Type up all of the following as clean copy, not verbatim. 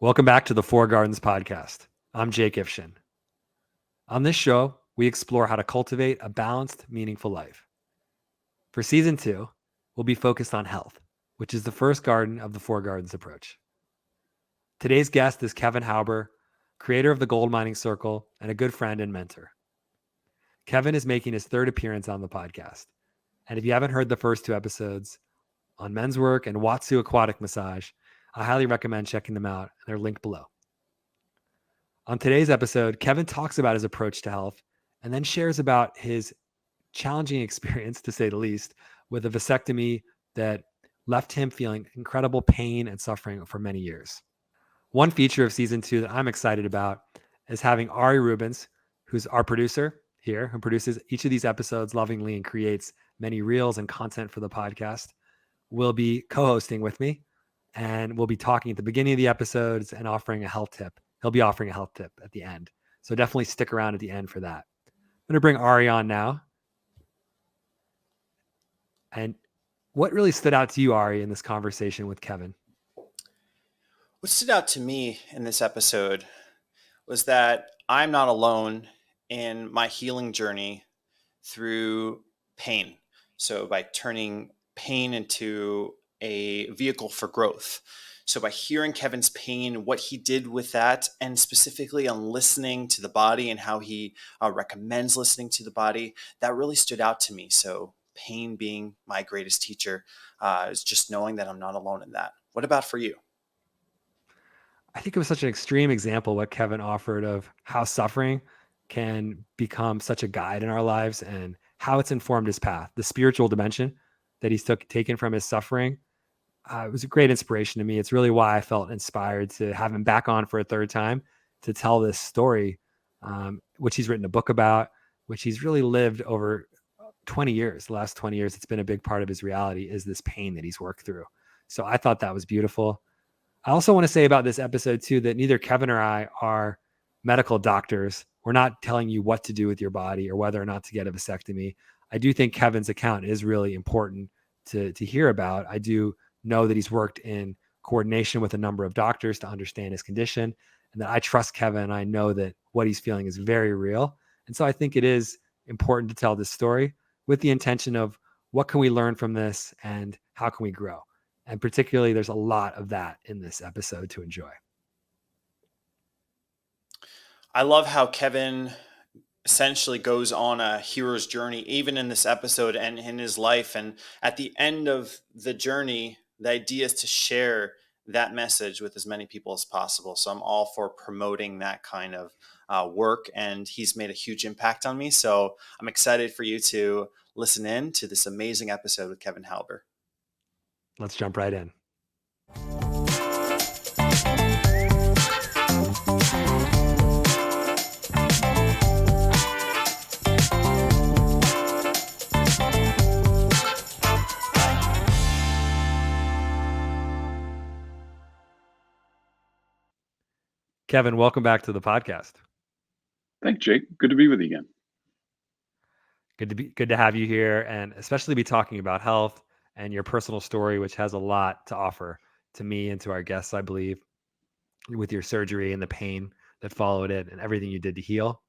Welcome back to the Four Gardens podcast. I'm Jake Ifshin. On this show, we explore how to cultivate a balanced, meaningful life. For season 2, we'll be focused on health, which is the first garden of the Four Gardens approach. Today's guest is Kevin Hauber, creator of the Gold Mining Circle and a good friend and mentor. Kevin is making his third appearance on the podcast. And if you haven't heard the first 2 episodes on men's work and Watsu aquatic massage, I highly recommend checking them out. They're linked below. On today's episode, Kevin talks about his approach to health and then shares about his challenging experience, to say the least, with a vasectomy that left him feeling incredible pain and suffering for many years. One feature of season 2 that I'm excited about is having Ari Rubens, who's our producer here, who produces each of these episodes lovingly and creates many reels and content for the podcast, will be co-hosting with me. And we'll be talking at the beginning of the episodes and offering a health tip. He'll be offering a health tip at the end. So definitely stick around at the end for that. I'm going to bring Ari on now. And what really stood out to you, Ari, in this conversation with Kevin? What stood out to me in this episode was that I'm not alone in my healing journey through pain. So by turning pain into a vehicle for growth. So by hearing Kevin's pain, what he did with that, and specifically on listening to the body and how he recommends listening to the body, that really stood out to me. So pain being my greatest teacher is just knowing that I'm not alone in that. What about for you? I think it was such an extreme example what Kevin offered of how suffering can become such a guide in our lives and how it's informed his path, the spiritual dimension that he's taken from his suffering. It was a great inspiration to me. It's really why I felt inspired to have him back on for a third time to tell this story, which he's written a book about, which he's really lived over 20 years. The last 20 years, it's been a big part of his reality is this pain that he's worked through. So I thought that was beautiful. I also want to say about this episode too, that neither Kevin or I are medical doctors. We're not telling you what to do with your body or whether or not to get a vasectomy. I do think Kevin's account is really important to hear about. I do know that he's worked in coordination with a number of doctors to understand his condition, and that I trust Kevin. I know that what he's feeling is very real. And so I think it is important to tell this story with the intention of what can we learn from this and how can we grow? And particularly, there's a lot of that in this episode to enjoy. I love how Kevin essentially goes on a hero's journey, even in this episode and in his life. And at the end of the journey, the idea is to share that message with as many people as possible. So I'm all for promoting that kind of work. And he's made a huge impact on me. So I'm excited for you to listen in to this amazing episode with Kevin Hauber. Let's jump right in. Kevin, welcome back to the podcast. Thanks, Jake. Good to be with you again. Good to have you here, and especially be talking about health and your personal story, which has a lot to offer to me and to our guests, I believe, with your surgery and the pain that followed it and everything you did to heal.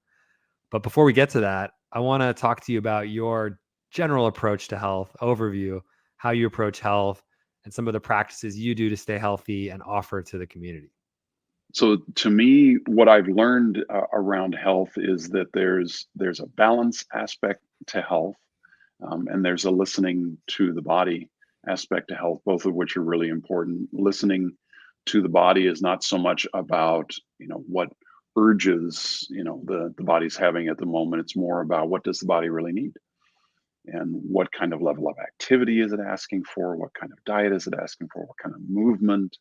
But before we get to that, I want to talk to you about your general approach to health, overview, how you approach health, and some of the practices you do to stay healthy and offer to the community. So to me, what I've learned around health is that there's a balance aspect to health, and there's a listening to the body aspect to health, both of which are really important. Listening to the body is not so much about, what urges, the body's having at the moment. It's more about what does the body really need and what kind of level of activity is it asking for? What kind of diet is it asking for? What kind of movement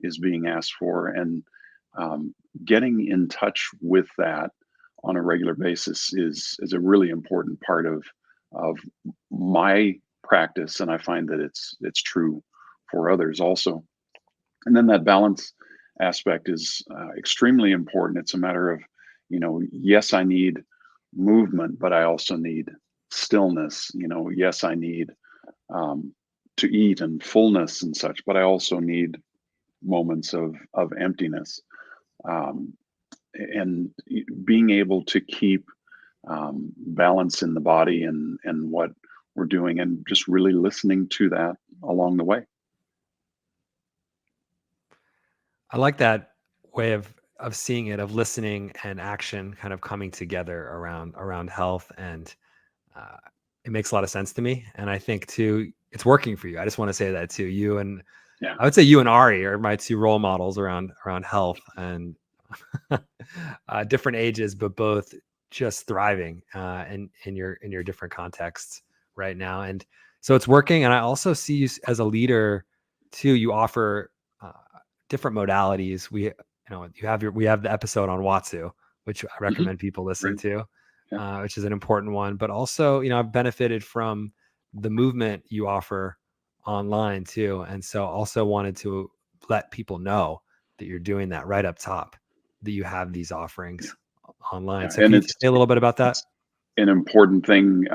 is being asked for? And getting in touch with that on a regular basis is a really important part of my practice, and I find that it's true for others also. And then that balance aspect is extremely important. It's a matter of, yes, I need movement, but I also need stillness. Yes, I need to eat and fullness and such, but I also need moments of emptiness, um, and being able to keep balance in the body and what we're doing, and just really listening to that along the way. I like that way of seeing it, of listening and action kind of coming together around health, and uh, it makes a lot of sense to me. And I think too, it's working for you. I just want to say that too. You and Yeah, I would say you and Ari are my two role models around health, and different ages, but both just thriving in your different contexts right now. And so it's working. And I also see you as a leader too. You offer uh, different modalities. We have the episode on Watsu, which I hmm, recommend people listen great. to, Yeah, which is an important one. But also, I've benefited from the movement you offer online too. And so also wanted to let people know that you're doing that right up top, that you have these yeah, offerings online. yeah. So And can you say a little bit about that? it's an important thing.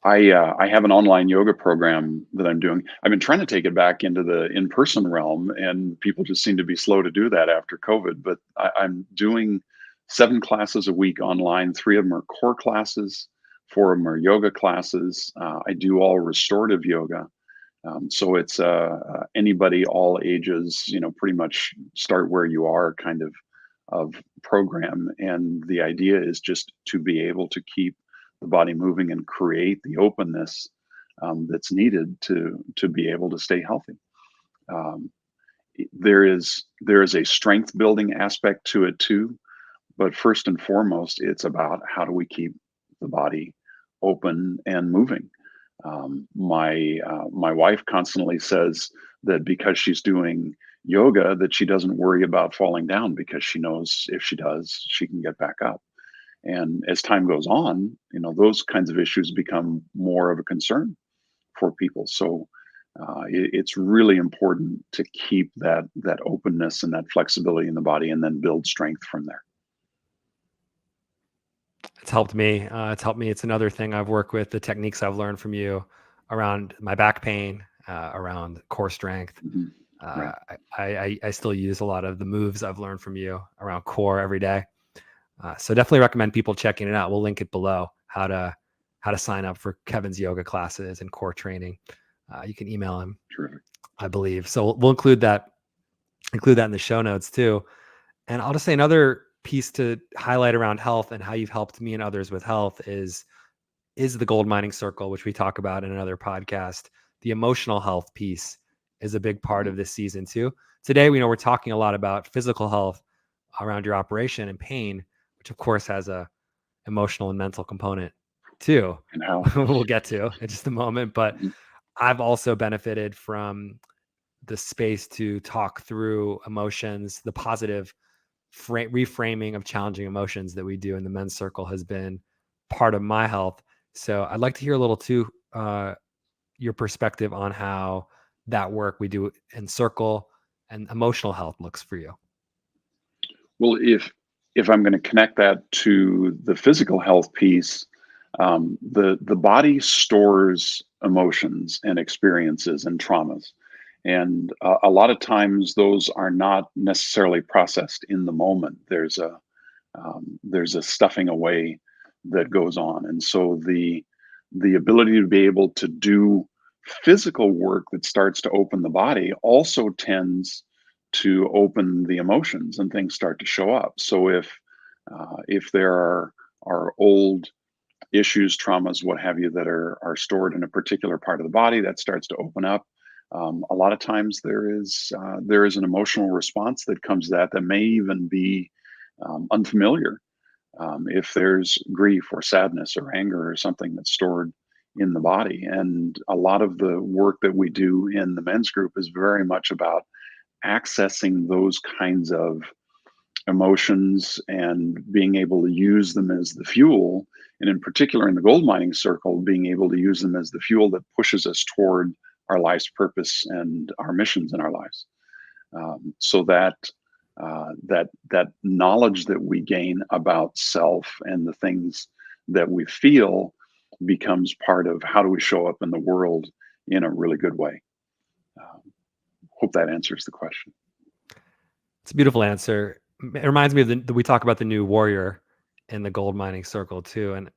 I have an online yoga program that I'm doing. I've been trying to take it back into the in-person realm, and people just seem to be slow to do that after COVID. But I'm doing 7 classes a week online. 3 of them are core classes, 4 of them are yoga classes. I do all restorative yoga. So it's anybody, all ages, pretty much start where you are kind of program. And the idea is just to be able to keep the body moving and create the openness that's needed to be able to stay healthy. Um, there is a strength building aspect to it too, but first and foremost, it's about how do we keep the body open and moving. My wife constantly says that because she's doing yoga, that she doesn't worry about falling down, because she knows if she does, she can get back up. And as time goes on, those kinds of issues become more of a concern for people. So it's really important to keep that openness and that flexibility in the body, and then build strength from there. It's helped me. It's helped me. It's another thing I've worked with, the techniques I've learned from you around my back pain, around core strength. Mhm. Uh, Right. I still use a lot of the moves I've learned from you around core every day. So definitely recommend people checking it out. We'll link it below, how to sign up for Kevin's yoga classes and core training. You can email him, Terrific. I believe. So we'll include that in the show notes too. And I'll just say another piece to highlight around health and how you've helped me and others with health is the gold mining circle, which we talk about in another podcast. The emotional health piece is a big part Mhm. of this season too. Today, we know we're talking a lot about physical health around your operation and pain, which of course has a emotional and mental component too. And how? We'll get to in just a moment. But Mhm. I've also benefited from the space to talk through emotions, the positive reframing of challenging emotions that we do in the men's circle has been part of my health. So I'd like to hear a little too, your perspective on how that work we do in circle and emotional health looks for you. Well, if I'm going to connect that to the physical health piece, the body stores emotions and experiences and traumas, and a lot of times those are not necessarily processed in the moment. There's a stuffing away that goes on, and so the ability to be able to do physical work that starts to open the body also tends to open the emotions, and things start to show up. So if there are old issues, traumas, what have you, that are stored in a particular part of the body, that starts to open up. A lot of times there is an emotional response that comes to that may even be unfamiliar. If there's grief or sadness or anger or something that's stored in the body. And a lot of the work that we do in the men's group is very much about accessing those kinds of emotions and being able to use them as the fuel. And in particular, in the gold mining circle, being able to use them as the fuel that pushes us toward our life's purpose and our missions in our lives. So that knowledge that we gain about self and the things that we feel becomes part of how do we show up in the world in a really good way. Um, hope that answers the question. It's a beautiful answer. It reminds me of we talk about the new warrior in the gold mining circle too. And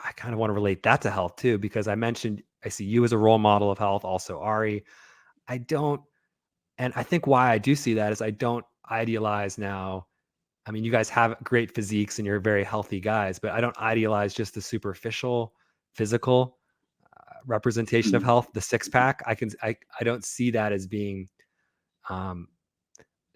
I kind of want to relate that to health too, because I see you as a role model of health, also Ari. I don't, and I think why I do see that is I don't idealize now. I mean, you guys have great physiques and you're very healthy guys, but I don't idealize just the superficial physical representation of Mhm. health, the six pack. I don't see that as being um,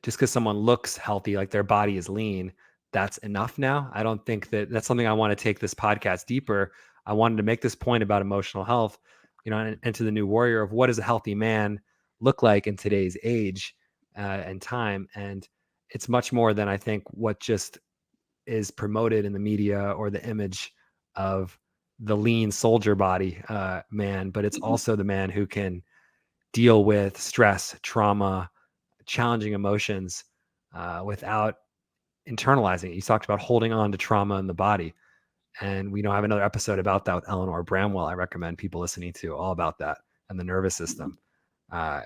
just because someone looks healthy, like their body is lean, that's enough now. I don't think that that's something I want to take this podcast deeper. I wanted to make this point about emotional health, and to the new warrior of what does a healthy man look like in today's age and time. And it's much more than I think what just is promoted in the media or the image of the lean soldier body man, but it's Mhm. also the man who can deal with stress, trauma, challenging emotions without internalizing it. You talked about holding on to trauma in the body. And we don't have another episode about that with Eleanor Bramwell. I recommend people listening to all about that and the nervous Mhm. system. Uh,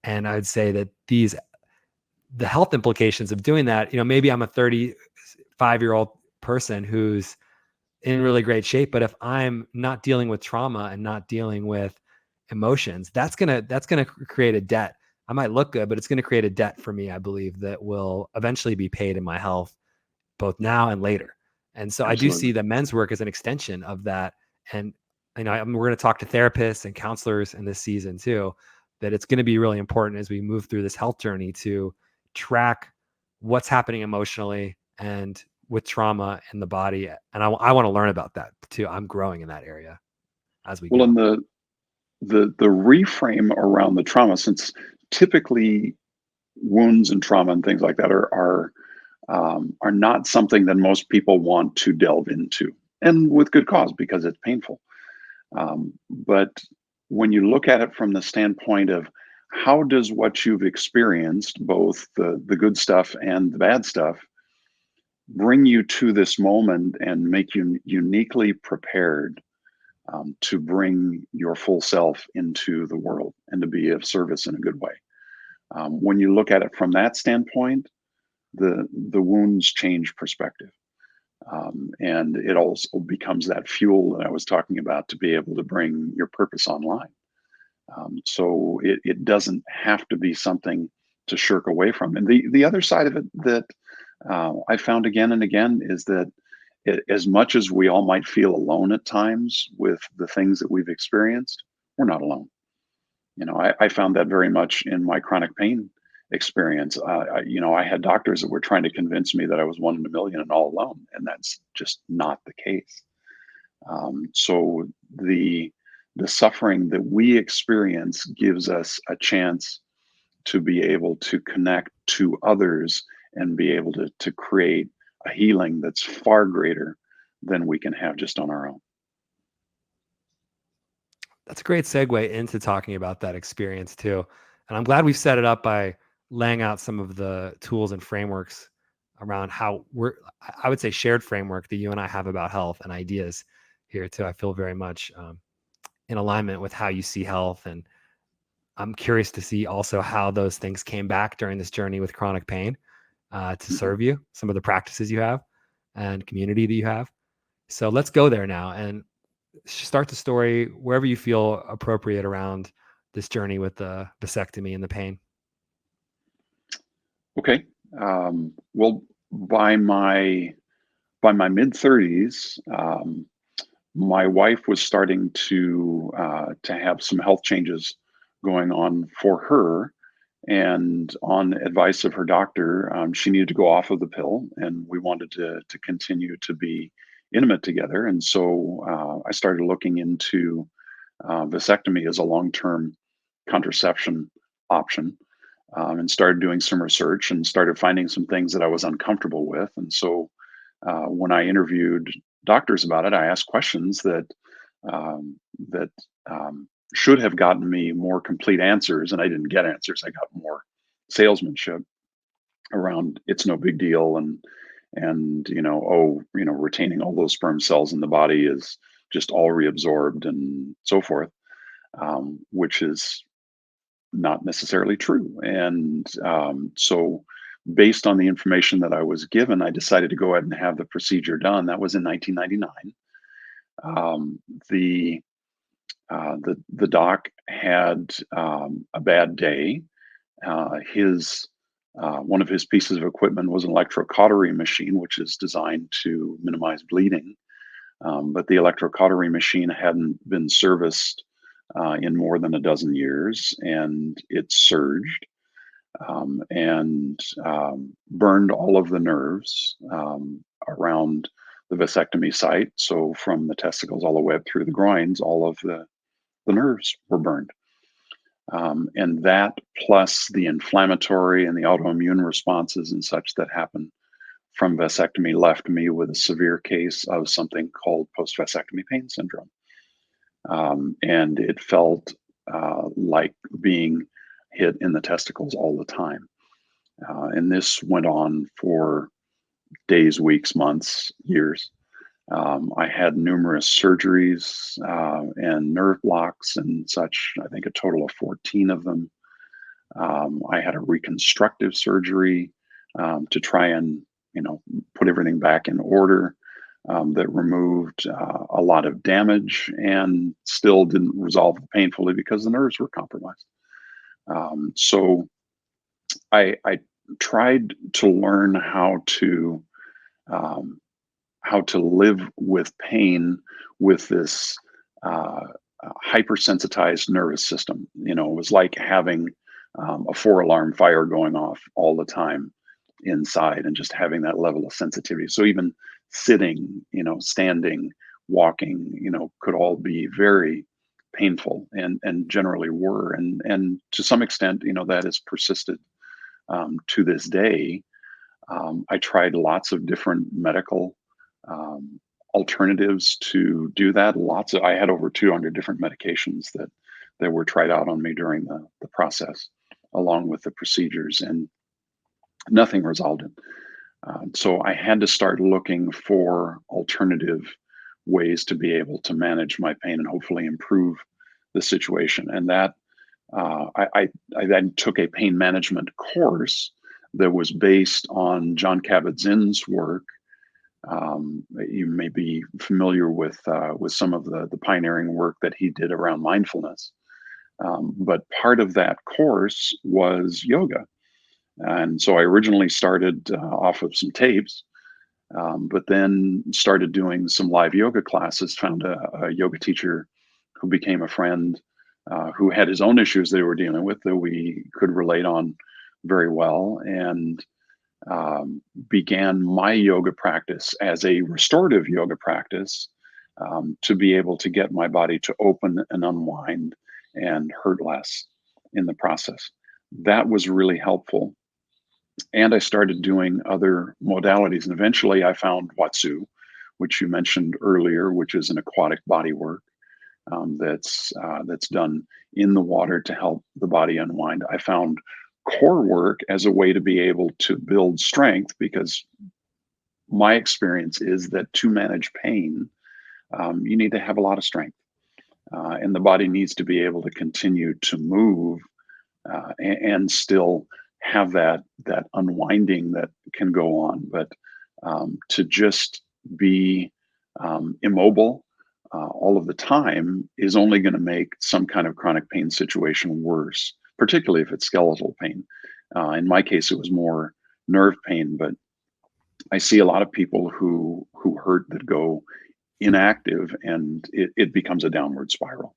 and I'd say that the health implications of doing that, maybe I'm a 35-year-old person who's in really great shape, but if I'm not dealing with trauma and not dealing with emotions, that's gonna create a debt. I might look good, but it's gonna create a debt for me, I believe, that will eventually be paid in my health, both now and later. And so I do see Absolutely. the men's work as an extension of that. And we're going to talk to therapists and counselors in this season too. That it's going to be really important as we move through this health journey to track what's happening emotionally and with trauma in the body. And I want to learn about that too. I'm growing in that area as we Well, go. in the reframe around the trauma, since typically wounds and trauma and things like that are not something that most people want to delve into, and with good cause because it's painful. But when you look at it from the standpoint of how does what you've experienced, both the good stuff and the bad stuff, bring you to this moment and make you uniquely prepared to bring your full self into the world and to be of service in a good way. When you look at it from that standpoint, the wounds change perspective. And it also becomes that fuel that I was talking about to be able to bring your purpose online. So it doesn't have to be something to shirk away from. And the other side of it that I found again and again is that as much as we all might feel alone at times with the things that we've experienced, we're not alone. I found that very much in my chronic pain experience. I had doctors that were trying to convince me that I was one in a million and all alone, and that's just not the case. So the suffering that we experience gives us a chance to be able to connect to others and be able to create a healing that's far greater than we can have just on our own. That's a great segue into talking about that experience too. And I'm glad we've set it up by laying out some of the tools and frameworks around how I would say shared framework that you and I have about health and ideas here too. I feel very much in alignment with how you see health. And I'm curious to see also how those things came back during this journey with chronic pain to Mhm. serve you, some of the practices you have and community that you have. So let's go there now. And start the story wherever you feel appropriate around this journey with the vasectomy and the pain. Okay. Well, by my mid 30s, my wife was starting to have some health changes going on for her, and on advice of her doctor, she needed to go off of the pill, and we wanted to continue to be intimate together. And so I started looking into vasectomy as a long-term contraception option, and started doing some research and started finding some things that I was uncomfortable with. And so when I interviewed doctors about it, I asked questions that should have gotten me more complete answers, and I didn't get answers. I got more salesmanship around it's no big deal, and retaining all those sperm cells in the body is just all reabsorbed and so forth, which is not necessarily true. And so, based on the information that I was given, I decided to go ahead and have the procedure done. That was in 1999. Um, the the doc had a bad day. His One of his pieces of equipment was an electrocautery machine, which is designed to minimize bleeding. But the electrocautery machine hadn't been serviced in more than a dozen years, and it surged and burned all of the nerves around the vasectomy site. So from the testicles all the way up through the groins, all of the nerves were burned. And that plus the inflammatory and the autoimmune responses and such that happen from vasectomy left me with a severe case of something called post-vasectomy pain syndrome. And it felt like being hit in the testicles all the time. And this went on for days, weeks, months, years. I had numerous surgeries and nerve blocks and such, I think a total of 14 of them. I had a reconstructive surgery to try and, put everything back in order. That removed a lot of damage and still didn't resolve painfully because the nerves were compromised. So I tried to learn um, how to live with pain with this hypersensitized nervous system. It was like having a 4 alarm fire going off all the time inside and just having that level of sensitivity. So even sitting, standing, walking, could all be very painful and generally were. And to some extent, that has persisted to this day. I tried lots of different medical um, alternatives to do that. I had over 200 different medications that were tried out on me during the process, along with the procedures, and nothing resolved it. So I had to start looking for alternative ways to be able to manage my pain and hopefully improve the situation. And that I then took a pain management course that was based on John Kabat-Zinn's work. You may be familiar with some of the pioneering work that he did around mindfulness. But part of that course was yoga. And so I originally started off of some tapes, but then started doing some live yoga classes, found a yoga teacher who became a friend, who had his own issues they were dealing with that we could relate on very well, and began my yoga practice as a restorative yoga practice, to be able to get my body to open and unwind and hurt less in the process. That was really helpful. And I started doing other modalities. And eventually I found Watsu, which you mentioned earlier, which is an aquatic body work that's done in the water to help the body unwind. I found core work as a way to be able to build strength, because my experience is that to manage pain, you need to have a lot of strength. And the body needs to be able to continue to move and still have that unwinding that can go on. But to just be immobile all of the time is only going to make some kind of chronic pain situation worse, particularly if it's skeletal pain. In my case, it was more nerve pain, but I see a lot of people who hurt that go inactive, and it becomes a downward spiral.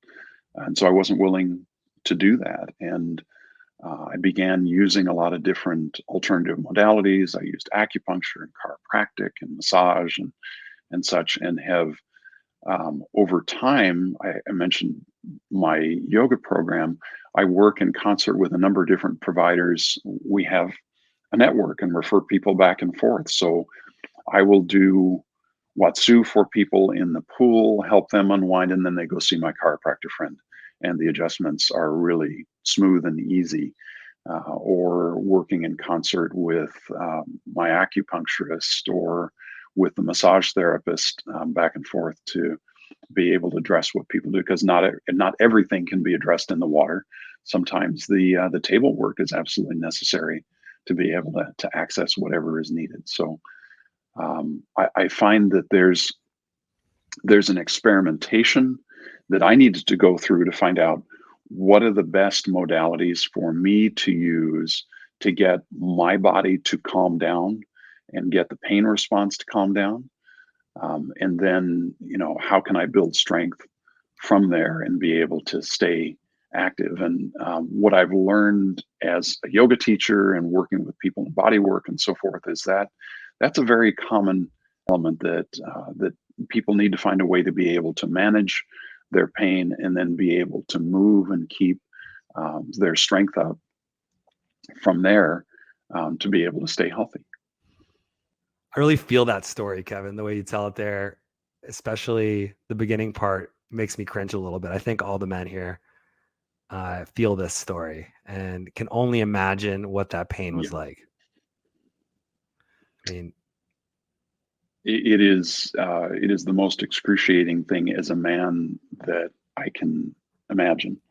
And so I wasn't willing to do that. And I began using a lot of different alternative modalities. I used acupuncture and chiropractic and massage and such, and have over time, I mentioned my yoga program. I work in concert with a number of different providers. We have a network and refer people back and forth. So I will do Watsu for people in the pool, help them unwind, and then they go see my chiropractor friend. And the adjustments are really smooth and easy. Or working in concert with my acupuncturist or with the massage therapist, back and forth to be able to address what people do, because not everything can be addressed in the water. sometimes the table work is absolutely necessary to be able to access whatever is needed. So I find that there's an experimentation that I needed to go through to find out what are the best modalities for me to use to get my body to calm down and get the pain response to calm down. And then, how can I build strength from there and be able to stay active? And what I've learned as a yoga teacher and working with people in body work and so forth is that that's a very common element that people need to find a way to be able to manage their pain and then be able to move and keep their strength up from there to be able to stay healthy. I really feel that story, Kevin, the way you tell it there, especially the beginning part makes me cringe a little bit. I think all the men here feel this story and can only imagine what that pain was Yeah. like. I mean, It is the most excruciating thing as a man that I can imagine,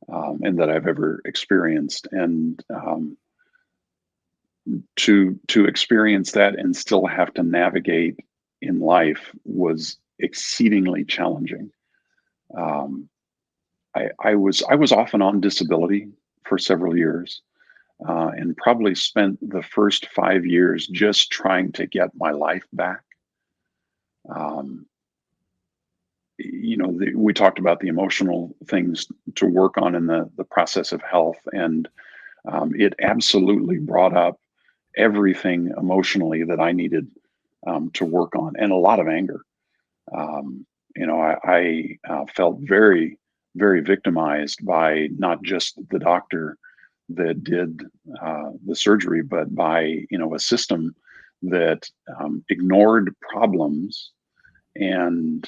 and that I've ever experienced. And to experience that and still have to navigate in life was exceedingly challenging. Um, I was off and on disability for several years, and probably spent the first 5 years just trying to get my life back. Um, we talked about the emotional things to work on in the process of health, and it absolutely brought up everything emotionally that I needed to work on, and a lot of anger. I felt very, very victimized by not just the doctor that did the surgery, but by a system that ignored problems and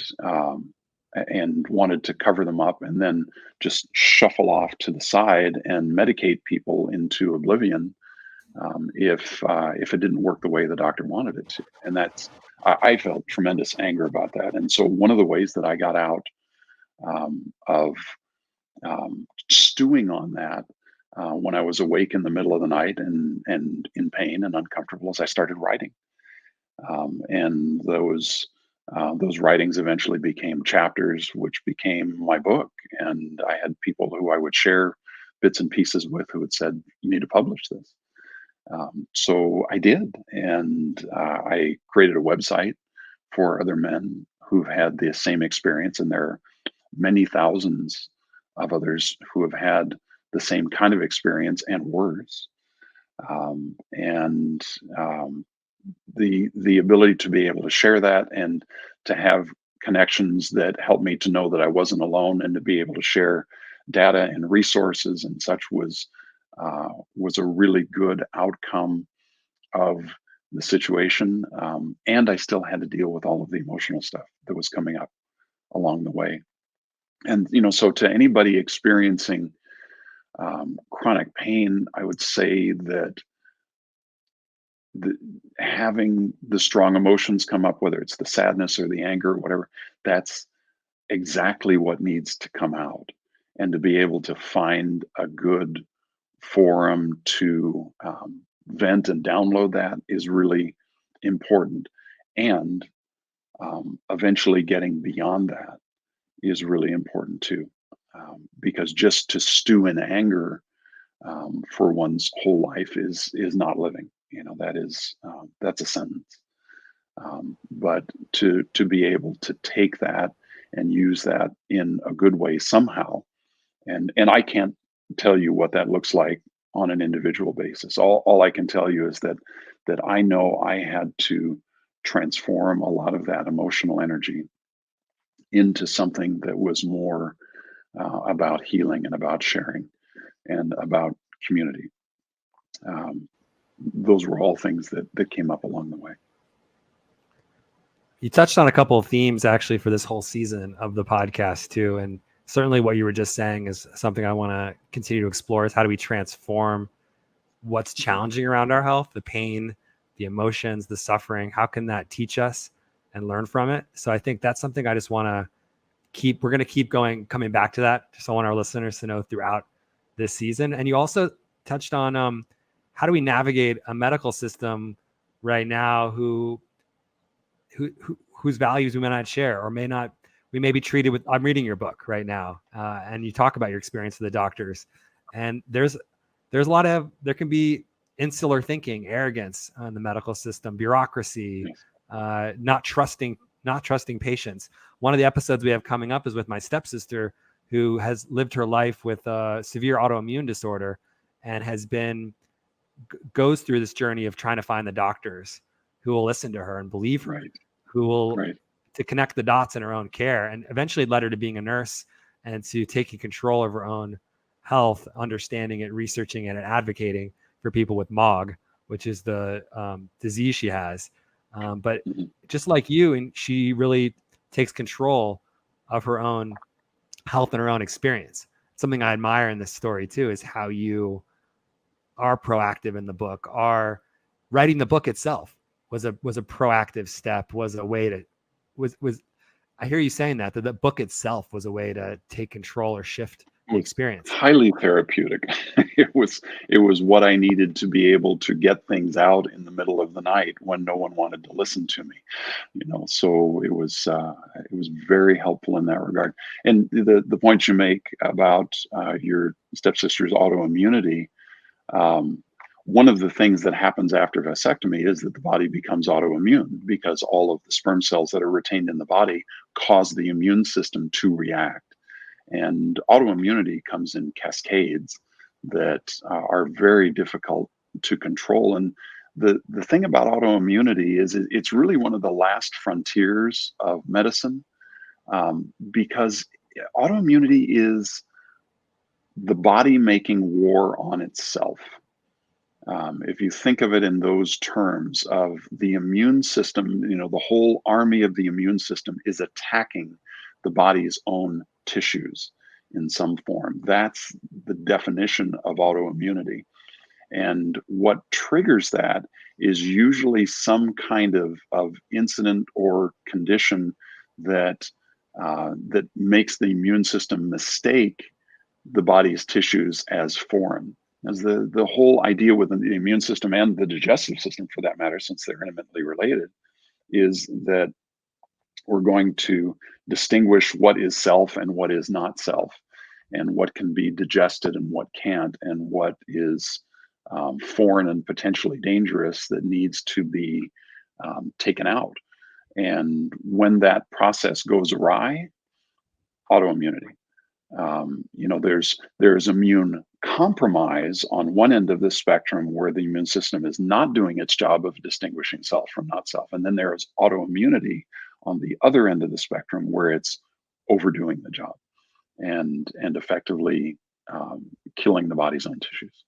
wanted to cover them up and then just shuffle off to the side and medicate people into oblivion if it didn't work the way the doctor wanted it to. And I felt tremendous anger about that. And so one of the ways that I got out of stewing on that when I was awake in the middle of the night and in pain and uncomfortable is I started writing. And those writings eventually became chapters, which became my book. And I had people who I would share bits and pieces with who had said, "You need to publish this." So I did, and I created a website for other men who've had the same experience, and there are many thousands of others who have had the same kind of experience and worse. And the ability to be able to share that and to have connections that helped me to know that I wasn't alone and to be able to share data and resources and such was a really good outcome of the situation. And I still had to deal with all of the emotional stuff that was coming up along the way. And so to anybody experiencing chronic pain, I would say that the, having the strong emotions come up, whether it's the sadness or the anger or whatever, that's exactly what needs to come out. And to be able to find a good forum to vent and download that is really important. And eventually getting beyond that is really important too. Because just to stew in anger for one's whole life is not living. That's a sentence. But to be able to take that and use that in a good way somehow, and I can't tell you what that looks like on an individual basis. All I can tell you is that I know I had to transform a lot of that emotional energy into something that was more about healing and about sharing and about community. Those were all things that came up along the way. you touched on a couple of themes actually for this whole season of the podcast too. And certainly what you were just saying is something I want to continue to explore is how do we transform what's challenging around our health, the pain, the emotions, the suffering, how can that teach us and learn from it? So I think that's something I just want to we're going to keep coming back to that. Just I want our listeners to know throughout this season. And you also touched on how do we navigate a medical system right now whose values we may not share or may not. We may be treated with. I'm reading your book right now, and you talk about your experience with the doctors, and there's a lot of, there can be insular thinking, arrogance in the medical system, bureaucracy, not trusting patients. One of the episodes we have coming up is with my stepsister, who has lived her life with a severe autoimmune disorder and goes through this journey of trying to find the doctors who will listen to her and believe her, who will to connect the dots in her own care, and eventually led her to being a nurse and to taking control of her own health, understanding it, researching it, and advocating for people with MOG, which is the disease she has. But just like you, and she really takes control of her own health and her own experience. Something I admire in this story too is how you are proactive in the book. Are writing the book itself was a proactive step, was a way to was I hear you saying that the book itself was a way to take control or shift the experience. Highly therapeutic. It was what I needed to be able to get things out in the middle of the night when no one wanted to listen to me. So it was very helpful in that regard. And the point you make about your stepsister's autoimmunity, one of the things that happens after vasectomy is that the body becomes autoimmune because all of the sperm cells that are retained in the body cause the immune system to react. And autoimmunity comes in cascades that are very difficult to control. And the thing about autoimmunity is it's really one of the last frontiers of medicine, because autoimmunity is the body making war on itself. If you think of it in those terms of the immune system, the whole army of the immune system is attacking the body's own tissues in some form. That's the definition of autoimmunity. And what triggers that is usually some kind of incident or condition that that makes the immune system mistake the body's tissues as foreign. As the whole idea with the immune system and the digestive system, for that matter, since they're intimately related, is that we're going to distinguish what is self and what is not self, and what can be digested and what can't, and what is foreign and potentially dangerous that needs to be taken out. And when that process goes awry, autoimmunity. There's immune compromise on one end of the spectrum where the immune system is not doing its job of distinguishing self from not self. And then there is autoimmunity on the other end of the spectrum where it's overdoing the job and effectively killing the body's own tissues.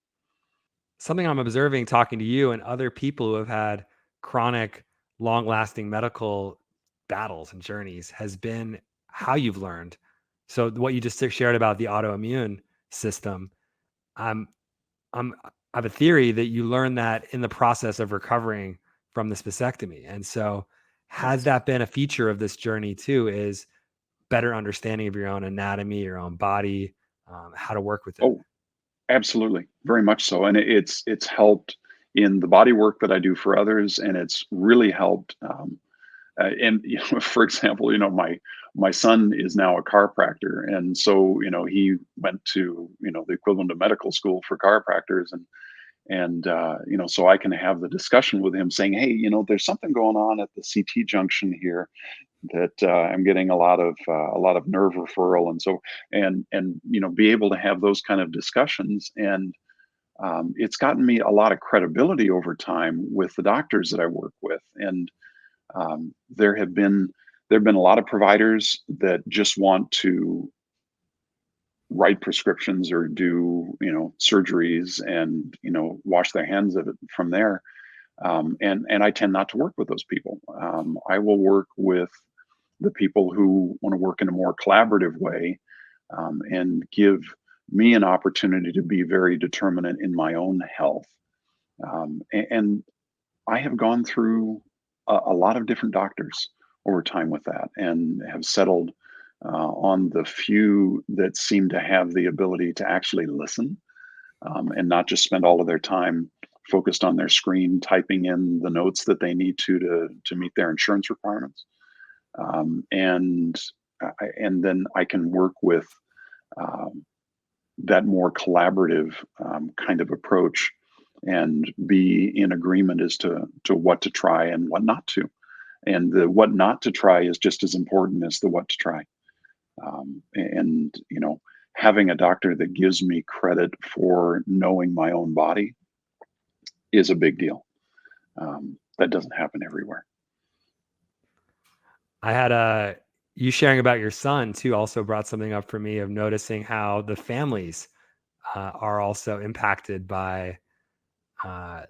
Something I'm observing talking to you and other people who have had chronic, long-lasting medical battles and journeys has been how you've learned. So what you just shared about the autoimmune system, I'm I have a theory that you learn that in the process of recovering from this vasectomy. And so has that been a feature of this journey too, is better understanding of your own anatomy, your own body, how to work with it? Oh, absolutely, very much so. And it's helped in the body work that I do for others, and it's really helped. And for example, my son is now a chiropractor, and so he went to the equivalent of medical school for chiropractors, and so I can have the discussion with him, saying, hey, there's something going on at the CT junction here that I'm getting a lot of nerve referral, and so and be able to have those kind of discussions. And it's gotten me a lot of credibility over time with the doctors that I work with. And there have been a lot of providers that just want to write prescriptions or do surgeries and wash their hands of it from there. And I tend not to work with those people. I will work with the people who want to work in a more collaborative way, and give me an opportunity to be very determinate in my own health. And I have gone through a lot of different doctors over time with that, and have settled on the few that seem to have the ability to actually listen, and not just spend all of their time focused on their screen typing in the notes that they need to meet their insurance requirements. And then I can work with um, that more collaborative kind of approach and be in agreement as to what to try and what not to. And the what not to try is just as important as the what to try. And having a doctor that gives me credit for knowing my own body is a big deal. That doesn't happen everywhere. I had you sharing about your son too also brought something up for me of noticing how the families are also impacted by uh,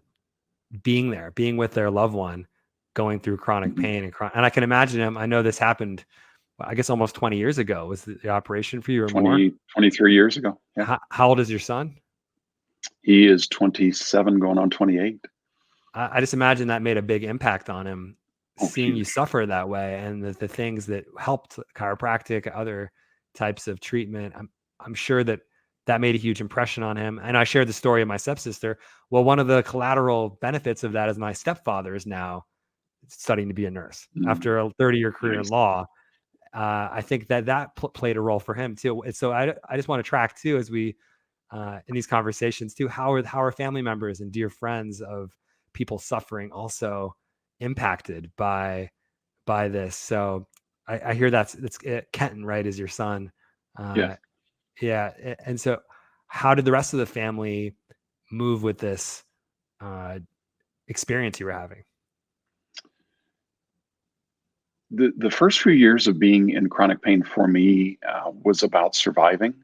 being with their loved one, going through chronic Mhm. pain and I can imagine him. I know this happened, I guess, almost 20 years ago. Was the operation for you or more? 23 years ago. Yeah. How old is your son? He is 27 going on 28. I just imagine that made a big impact on him, Oh, seeing you huge. suffer that way, and the things that helped, chiropractic, other types of treatment. I'm sure that that made a huge impression on him. And I shared the story of my stepsister. Well, one of the collateral benefits of that is my stepfather is now studying to be a nurse Mm, after a 30-year career in nice. law. I think that played a role for him too. And so I just want to track too, as we in these conversations too, how are family members and dear friends of people suffering also impacted by this. So I hear that's Kenton, right, is your son. Yeah. Yeah. And so how did the rest of the family move with this uh, experience you were having? The first few years of being in chronic pain for me was about surviving.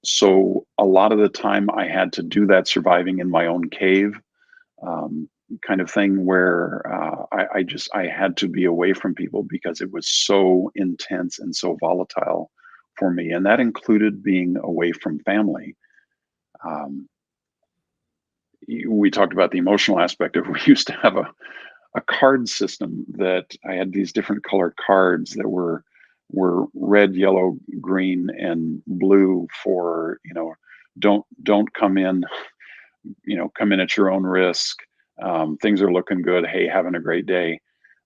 So a lot of the time I had to do that surviving in my own cave, um, kind of thing where I had to be away from people because it was so intense and so volatile for me, and that included being away from family. Um, we talked about the emotional aspect of we used to have a card system that I had these different colored cards that were red, yellow, green, and blue for don't come in, come in at your own risk. Things are looking good. Hey, having a great day.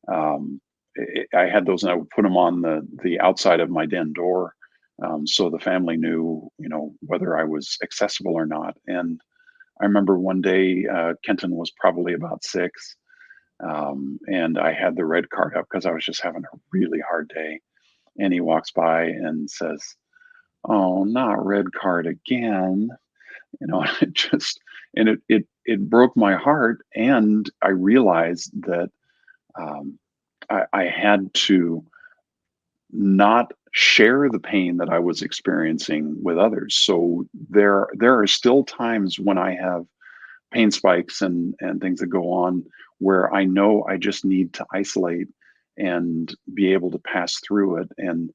I had those, and I would put them on the outside of my den door, so the family knew, whether I was accessible or not. And I remember one day, Kenton was probably about 6, and I had the red card up because I was just having a really hard day. And he walks by and says, "Oh, not red card again." It just it broke my heart, and I realized that um, I had to not share the pain that I was experiencing with others. So there are still times when I have pain spikes and things that go on where I know I just need to isolate and be able to pass through it, and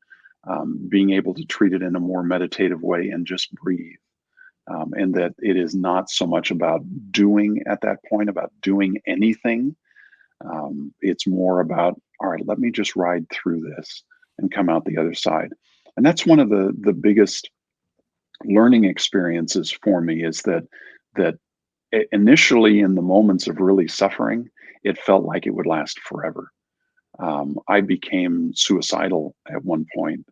being able to treat it in a more meditative way and just breathe. And that it is not so much about doing at that point, about doing anything. It's more about, all right, let me just ride through this and come out the other side. And that's one of the biggest learning experiences for me, is that initially, in the moments of really suffering, it felt like it would last forever. I became suicidal at one point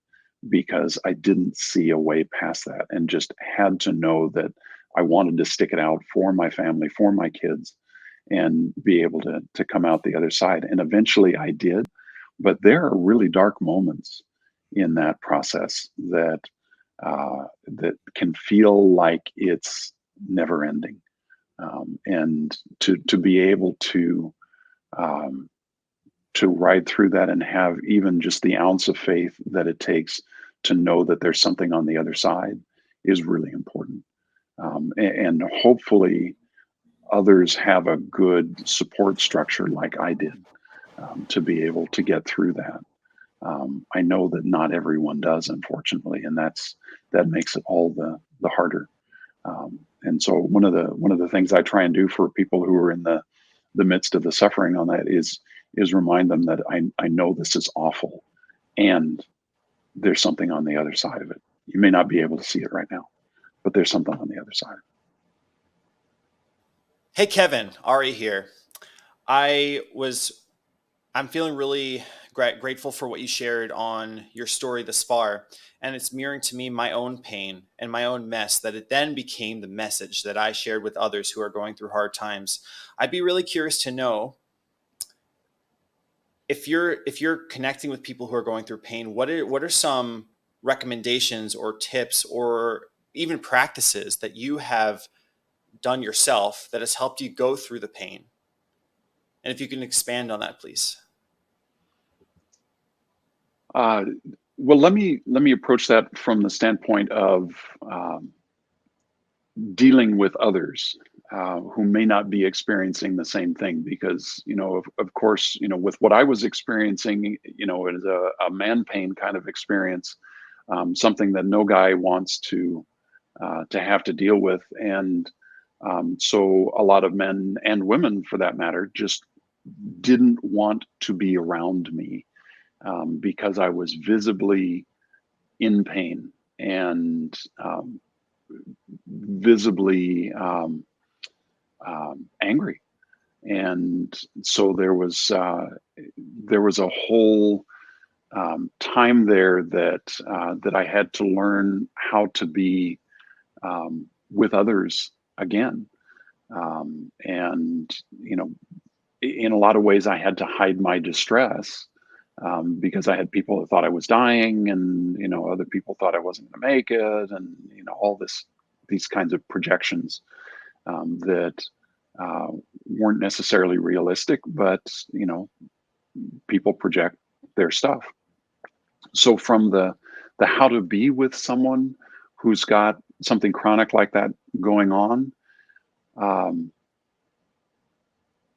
because I didn't see a way past that, and just had to know that I wanted to stick it out for my family, for my kids, and be able to come out the other side. And eventually I did. But there are really dark moments in that process that can feel like it's never ending. And to be able um, to ride through that and have even just the ounce of faith that it takes to know that there's something on the other side is really important. And hopefully others have a good support structure like I did, to be able to get through that. I know that not everyone does, unfortunately, and that makes it all the harder. And so one of the things I try and do for people who are in the midst of the suffering on that is remind them that I know this is awful, and there's something on the other side of it. You may not be able to see it right now, but there's something on the other side. Hey, Kevin, Ari here. I'm feeling really grateful for what you shared on your story thus far. And it's mirroring to me my own pain and my own mess, that it then became the message that I shared with others who are going through hard times. I'd be really curious to know, if you're connecting with people who are going through pain, what are some recommendations or tips or even practices that you have done yourself that has helped you go through the pain? And if you can expand on that, please. Well, let me approach that from the standpoint of dealing with others who may not be experiencing the same thing, because of course, with what I was experiencing, it is a man pain kind of experience, something that no guy wants to have to deal with. And so a lot of men and women, for that matter, just didn't want to be around me because I was visibly in pain and visibly angry. And so there was a whole time there that I had to learn how to be with others again. And in a lot of ways, I had to hide my distress because I had people that thought I was dying, and other people thought I wasn't going to make it, and all these kinds of projections that weren't necessarily realistic, but people project their stuff. So from the how to be with someone who's got something chronic like that going on,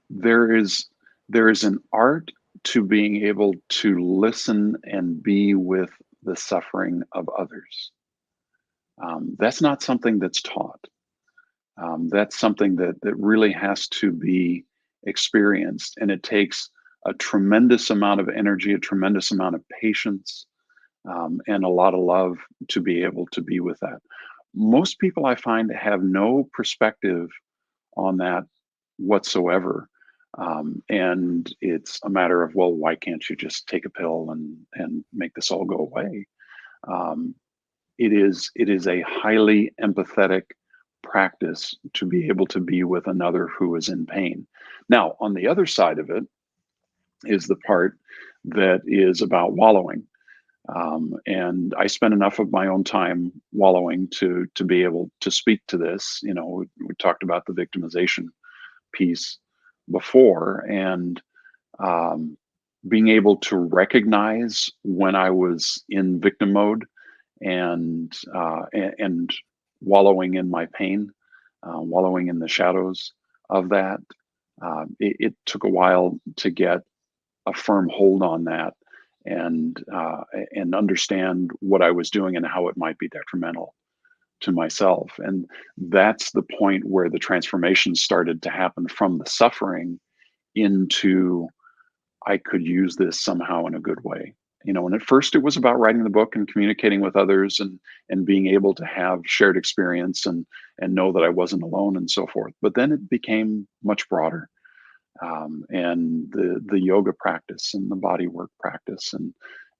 there is an art to being able to listen and be with the suffering of others. That's not something that's taught. That's something that really has to be experienced, and it takes a tremendous amount of energy, a tremendous amount of patience, and a lot of love to be able to be with that. Most people, I find, have no perspective on that whatsoever. And it's a matter of, well, why can't you just take a pill and make this all go away? It is a highly empathetic practice to be able to be with another who is in pain. Now, on the other side of it is the part that is about wallowing. And I spend enough of my own time wallowing to be able to speak to this. We talked about the victimization piece before, and being able to recognize when I was in victim mode and wallowing in my pain, wallowing in the shadows of that. It took a while to get a firm hold on that and understand what I was doing and how it might be detrimental to myself. And that's the point where the transformation started to happen from the suffering into, I could use this somehow in a good way. And at first it was about writing the book and communicating with others and being able to have shared experience and know that I wasn't alone and so forth. But then it became much broader. And the yoga practice and the body work practice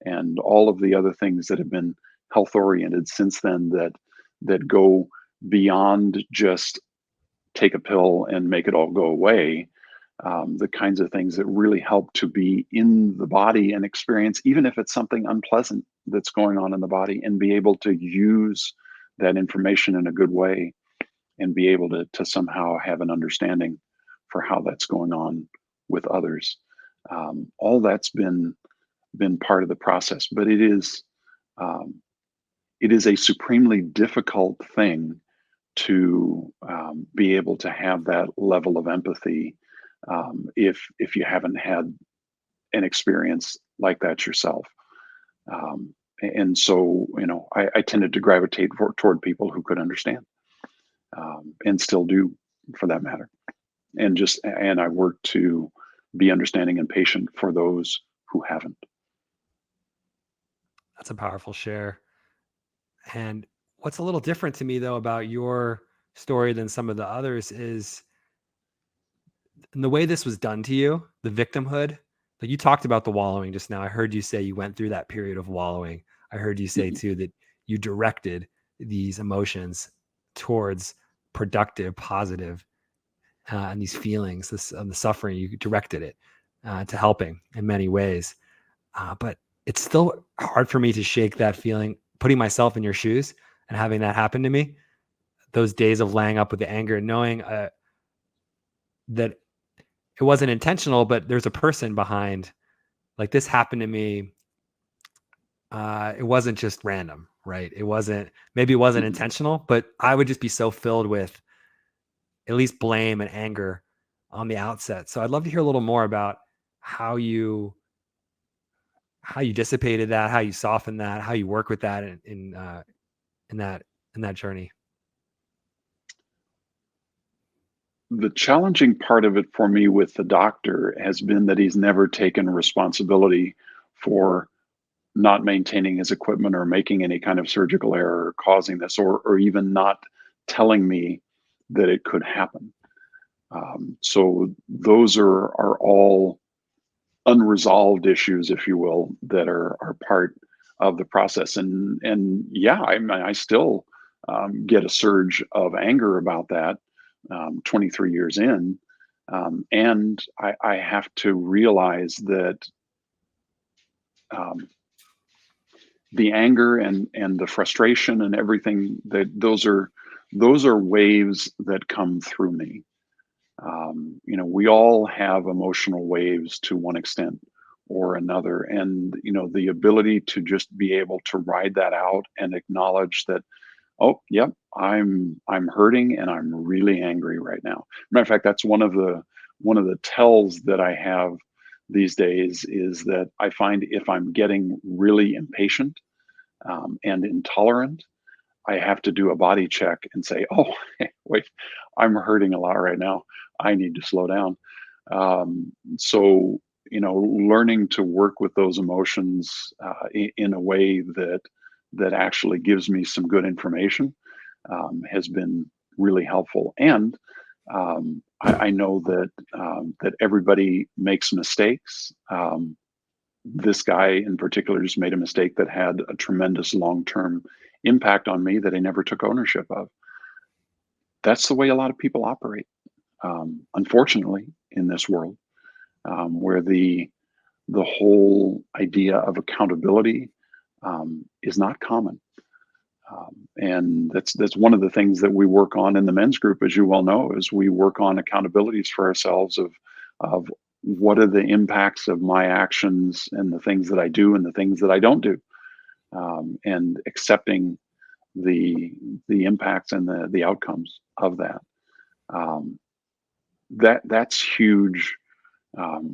and all of the other things that have been health oriented since then that go beyond just take a pill and make it all go away. The kinds of things that really help to be in the body and experience, even if it's something unpleasant that's going on in the body, and be able to use that information in a good way and be able to somehow have an understanding for how that's going on with others. All that's been part of the process, but it is a supremely difficult thing to be able to have that level of empathy if you haven't had an experience like that yourself. And so, I tended to gravitate toward people who could understand, and still do, for that matter. And I work to be understanding and patient for those who haven't. That's a powerful share. And what's a little different to me though about your story than some of the others is the way this was done to you, the victimhood. Like you talked about the wallowing just now. I heard you say you went through that period of wallowing. I heard you say Mhm. too that you directed these emotions towards productive, positive, and these feelings, the suffering. You directed it to helping in many ways. But it's still hard for me to shake that feeling, putting myself in your shoes and having that happen to me. Those days of laying up with the anger, knowing that it wasn't intentional, but there's a person behind. Like this happened to me. It wasn't just random, right? Maybe it wasn't Mhm. intentional, but I would just be so filled with at least blame and anger on the outset. So I'd love to hear a little more about how you dissipated that, how you softened that, how you work with that in that journey. The challenging part of it for me with the doctor has been that he's never taken responsibility for not maintaining his equipment or making any kind of surgical error or causing this, or even not telling me that it could happen. So those are all unresolved issues, if you will, that are part of the process. And yeah, I still get a surge of anger about that 23 years in. And I have to realize that um, the anger and the frustration and everything, that those are waves that come through me. We all have emotional waves to one extent or another, and the ability to just be able to ride that out and acknowledge that, oh, yep, I'm hurting and I'm really angry right now. Matter of fact, that's one of the tells that I have these days, is that I find if I'm getting really impatient and intolerant, I have to do a body check and say, "Oh, wait, I'm hurting a lot right now. I need to slow down." So, learning to work with those emotions in a way that actually gives me some good information has been really helpful. And I know that everybody makes mistakes. This guy in particular just made a mistake that had a tremendous long-term impact on me that I never took ownership of. That's the way a lot of people operate, unfortunately, in this world, where the whole idea of accountability is not common. And that's one of the things that we work on in the men's group, as you well know, is we work on accountabilities for ourselves of what are the impacts of my actions and the things that I do and the things that I don't do, and accepting the impacts and the outcomes of that. Um, that's huge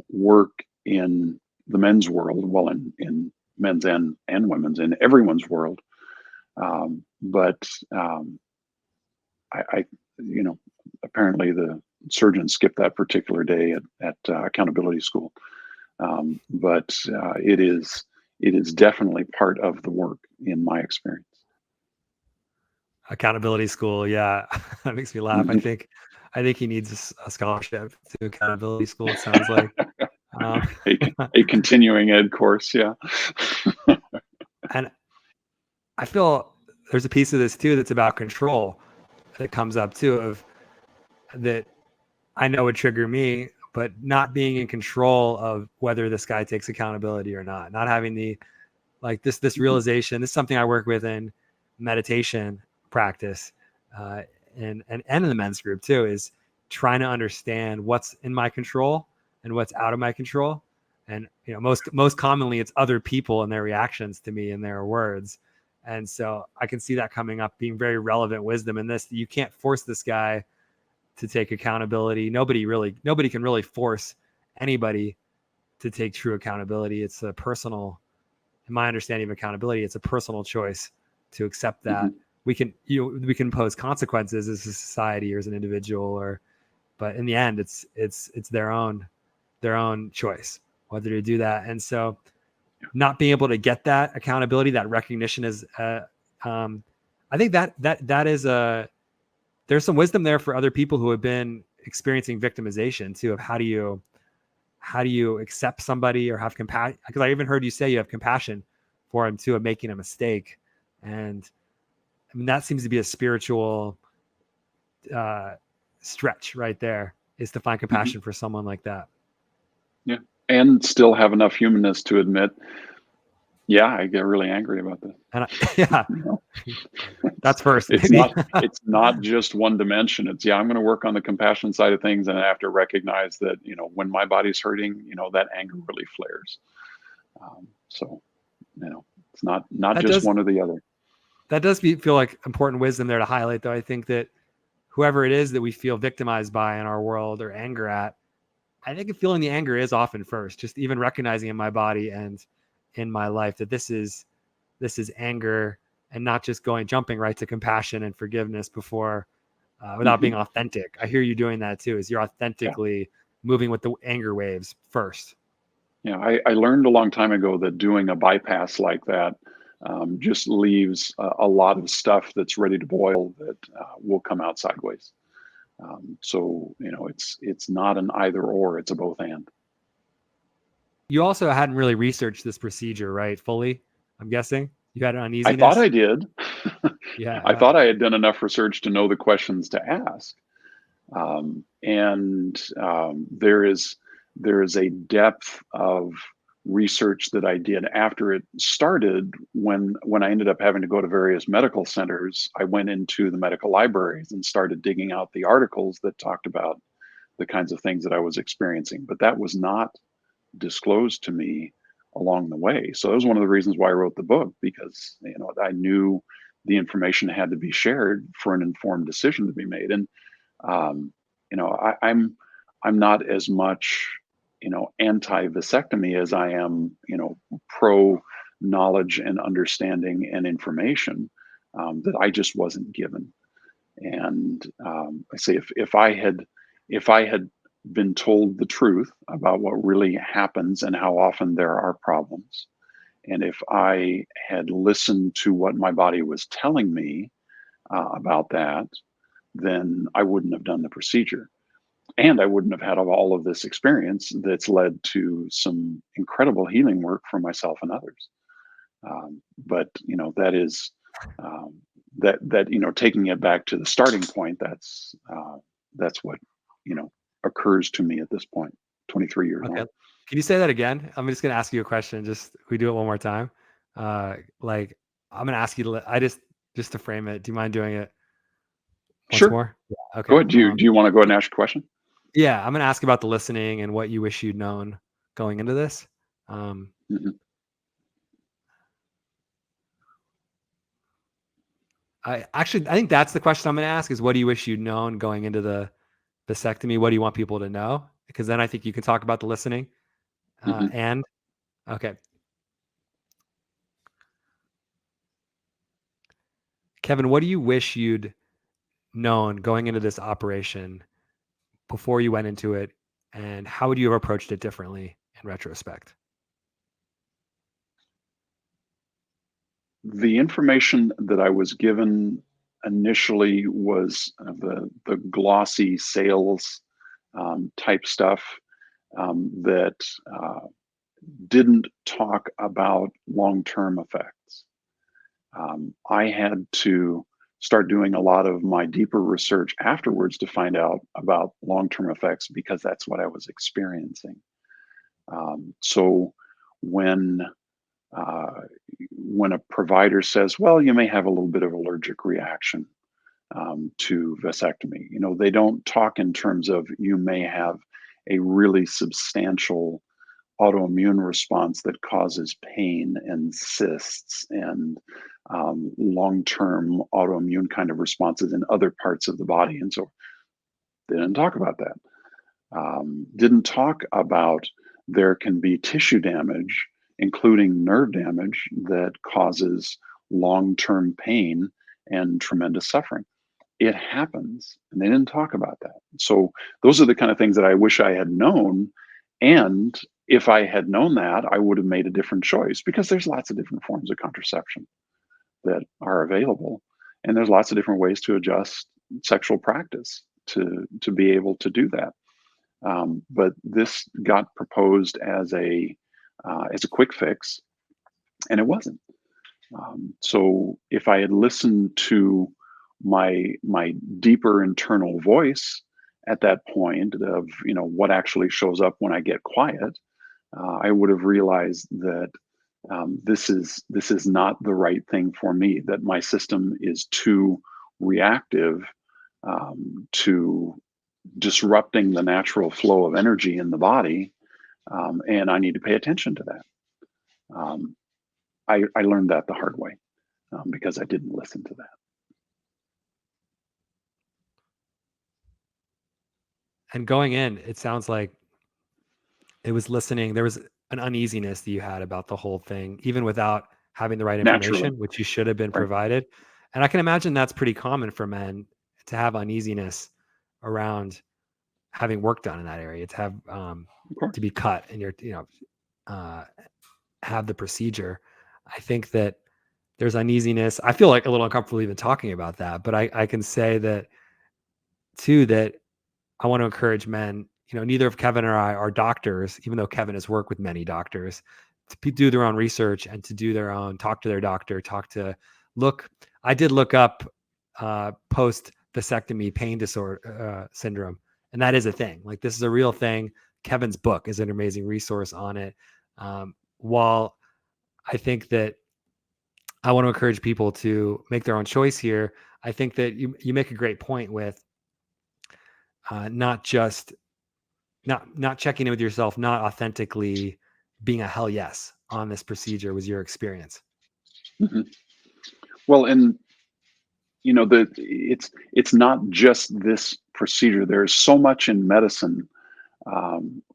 work in the men's world, well, in men's and women's, in everyone's world. But I, apparently the surgeon skipped that particular day at accountability school. But it is definitely part of the work in my experience. Accountability school, yeah, that makes me laugh. I Mhm. think he needs a scholarship to accountability school. It sounds like, um, A continuing ed course, yeah. and I feel there's a piece of this too that's about control that comes up too, of that I know would trigger me, but not being in control of whether this guy takes accountability or not having the this Mhm. realization. This is something I work with in meditation practice, uh, and in the men's group too, is trying to understand what's in my control and what's out of my control. And most commonly it's other people and their reactions to me and their words. And so I can see that coming up, being very relevant wisdom in this. You can't force this guy to take accountability. Nobody can really force anybody to take true accountability. It's a personal, in my understanding of accountability, it's a personal choice to accept that. Mhm. We can impose consequences as a society or as an individual, but in the end, it's their own choice whether to do that. And so not being able to get that accountability, that recognition is, I think that is there's some wisdom there for other people who have been experiencing victimization too, of how do you accept somebody or have compassion? Because I even heard you say you have compassion for him too, of making a mistake. And I mean, that seems to be a spiritual stretch right there, is to find compassion for someone like that. Yeah. And still have enough humanness to admit, yeah, I get really angry about this. And yeah, You know? that's first. It's Maybe. it's not just one dimension. It's, yeah, I'm going to work on the compassion side of things, and I have to recognize that, when my body's hurting, that anger really flares. So, it's not That just does one or the other. that does feel like important wisdom there to highlight, though. I think that whoever it is that we feel victimized by in our world or anger at, I think feeling the anger is often first, just even recognizing in my body and in my life that this is anger, and not just jumping right to compassion and forgiveness before, without being authentic. I hear you doing that too, is you're authentically moving with the anger waves first. Yeah, I learned a long time ago that doing a bypass like that just leaves a lot of stuff that's ready to boil that will come out sideways. So, it's not an either or, it's a both and. You also hadn't really researched this procedure, right? Fully, I'm guessing you had an I uneasiness. thought I did. Yeah. I thought I had done enough research to know the questions to ask. There is a depth of research that I did after it started. When I ended up having to go to various medical centers, I went into the medical libraries and started digging out the articles that talked about the kinds of things that I was experiencing. But that was not disclosed to me along the way. So that was one of the reasons why I wrote the book, because I knew the information had to be shared for an informed decision to be made. And I'm not as much anti-vasectomy as I am pro knowledge and understanding and information that I just wasn't given. And I say, if I had been told the truth about what really happens and how often there are problems, and if I had listened to what my body was telling me about that, then I wouldn't have done the procedure. And I wouldn't have had all of this experience that's led to some incredible healing work for myself and others. But that is taking it back to the starting point. That's what occurs to me at this point, 23 years Okay. on. Can you say that again? I'm just gonna ask you a question. Just we do it one more time. Like I'm gonna ask you I just to frame it. Do you mind doing it once Sure. more? Yeah. Go Okay. ahead. Do you want to go ahead and ask a question? Yeah, I'm gonna ask about the listening and what you wish you'd known going into this. Um, Mhm. I think that's the question I'm gonna ask, is what do you wish you'd known going into the vasectomy? What do you want people to know? Because then I think you can talk about the listening. Mhm. And okay, Kevin, what do you wish you'd known going into this operation before you went into it, and how would you have approached it differently in retrospect? The information that I was given initially was the glossy sales type stuff that didn't talk about long-term effects. I had to start doing a lot of my deeper research afterwards to find out about long-term effects, because that's what I was experiencing. So when uh, when a provider says, "Well, you may have a little bit of allergic reaction to vasectomy," they don't talk in terms of you may have a really substantial autoimmune response that causes pain and cysts and long-term autoimmune kind of responses in other parts of the body. And so they didn't talk about that. Didn't talk about there can be tissue damage, including nerve damage, that causes long-term pain and tremendous suffering. It happens, and they didn't talk about that. So those are the kind of things that I wish I had known. And If I had known that, I would have made a different choice, because there's lots of different forms of contraception that are available, and there's lots of different ways to adjust sexual practice to be able to do that. But this got proposed as a quick fix, and it wasn't. So if I had listened to my deeper internal voice at that point of, what actually shows up when I get quiet, I would have realized that this is not the right thing for me. That my system is too reactive to disrupting the natural flow of energy in the body, and I need to pay attention to that. Um, I learned that the hard way, because I didn't listen to that. And going in, it sounds like it was listening. There was an uneasiness that you had about the whole thing, even without having the right Naturally, information, which you should have been right? provided. And I can imagine that's pretty common for men to have uneasiness around having work done in that area, to have Of course. to be cut and uh, have the procedure. I think that there's uneasiness. I feel like a little uncomfortable even talking about that, but I can say that too, that I want to encourage men. Neither of Kevin or I are doctors, even though Kevin has worked with many doctors, to do their own research and to do their own, talk to their doctor, I did look up post vasectomy pain disorder syndrome. And that is a thing. Like, this is a real thing. Kevin's book is an amazing resource on it. While I think that I want to encourage people to make their own choice here, I think that you make a great point with not just not checking in with yourself, not authentically being a hell yes on this procedure was your experience. Mhm. Well, and it's not just this procedure. There's so much in medicine,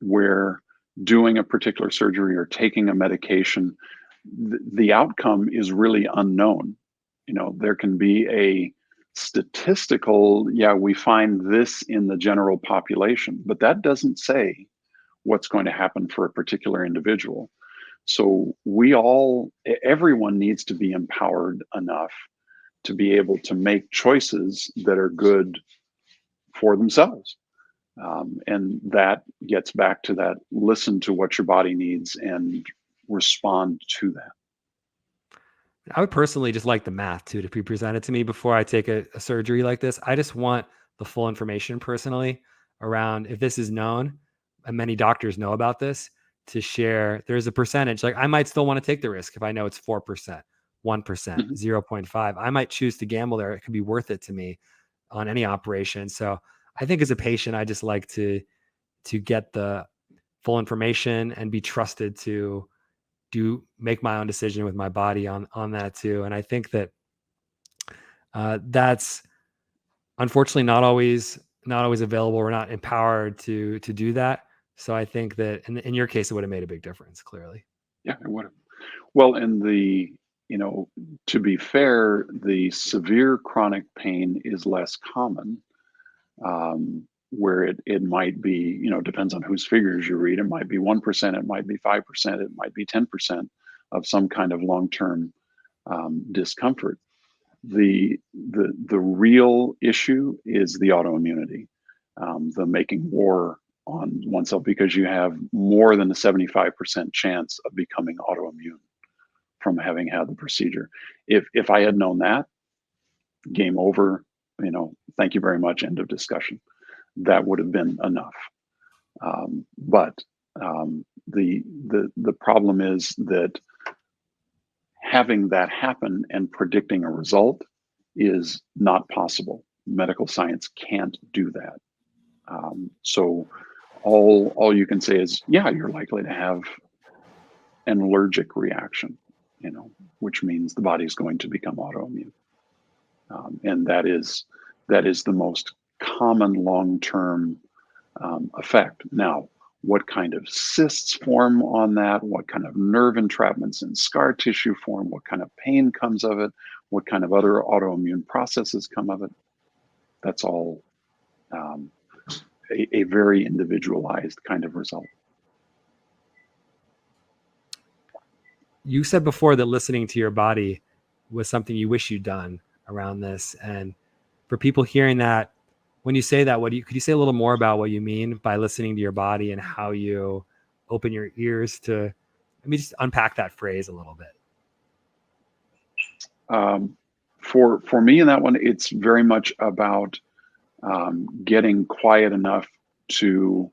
where doing a particular surgery or taking a medication, the outcome is really unknown. There can be a statistical, yeah, we find this in the general population, but that doesn't say what's going to happen for a particular individual. So everyone needs to be empowered enough to be able to make choices that are good for themselves. And that gets back to that: listen to what your body needs and respond to that. I would personally just like the math too to be presented to me before I take a surgery like this. I just want the full information personally around, if this is known, and many doctors know about this, to share. There's a percentage, like I might still want to take the risk if I know it's 4%, 1%, Mhm. 0.5. I might choose to gamble there. It could be worth it to me on any operation. So I think as a patient, I just like to get the full information and be trusted to make my own decision with my body on that too. And I think that that's unfortunately not always available. We're not empowered to do that. So I think that in your case, it would have made a big difference. Clearly, Yeah, it would have. Well, and you know, to be fair, the severe chronic pain is less common, where it might be, depends on whose figures you read. It might be 1%, it might be 5%, it might be 10% of some kind of long-term discomfort. The real issue is the autoimmunity, the making war on oneself, because you have more than a 75% chance of becoming autoimmune from having had the procedure. If I had known that, game over, thank you very much, end of discussion. That would have been enough. But the problem is that having that happen and predicting a result is not possible. Medical science can't do that. So all you can say is, yeah, you're likely to have an allergic reaction, which means the body's going to become autoimmune. And that is the most common long-term effect. Now, what kind of cysts form on that, what kind of nerve entrapments and scar tissue form, what kind of pain comes of it, what kind of other autoimmune processes come of it, that's all a very individualized kind of result. you said before that listening to your body was something you wish you'd done around this. And for people hearing that, when you say that, could you say a little more about what you mean by listening to your body and how you open your ears to, let me just unpack that phrase a little bit. For me in that one, it's very much about getting quiet enough to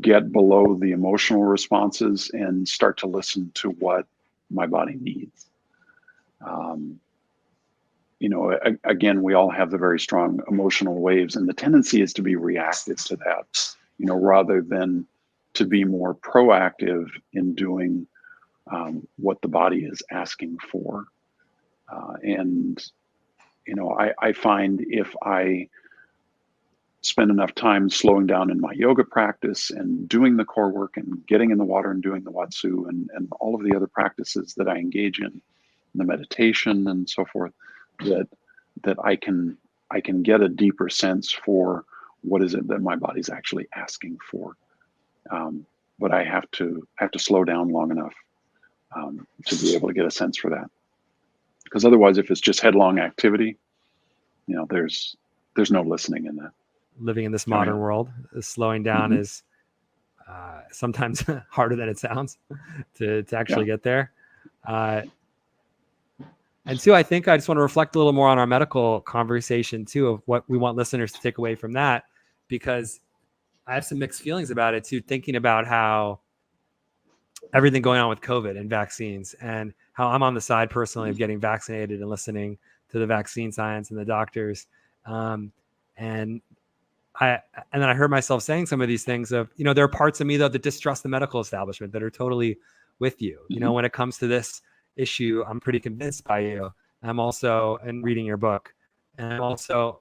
get below the emotional responses and start to listen to what my body needs. Again, we all have the very strong emotional waves, and the tendency is to be reactive to that, rather than to be more proactive in doing what the body is asking for. I find if I spend enough time slowing down in my yoga practice and doing the core work and getting in the water and doing the watsu and all of the other practices that I engage in, the meditation and so forth, that I can get a deeper sense for what is it that my body's actually asking for. But I have to slow down long enough to be able to get a sense for that. Because otherwise, if it's just headlong activity, there's no listening in that. Living in this modern world, slowing down is sometimes harder than it sounds to actually get there. And two, I think I just want to reflect a little more on our medical conversation too, of what we want listeners to take away from that, because I have some mixed feelings about it too, thinking about how everything going on with COVID and vaccines, and how I'm on the side personally of getting vaccinated and listening to the vaccine science and the doctors. And then I heard myself saying some of these things of, there are parts of me though that distrust the medical establishment that are totally with you. When it comes to this issue, I'm pretty convinced by you. I'm also, and reading your book, and I'm also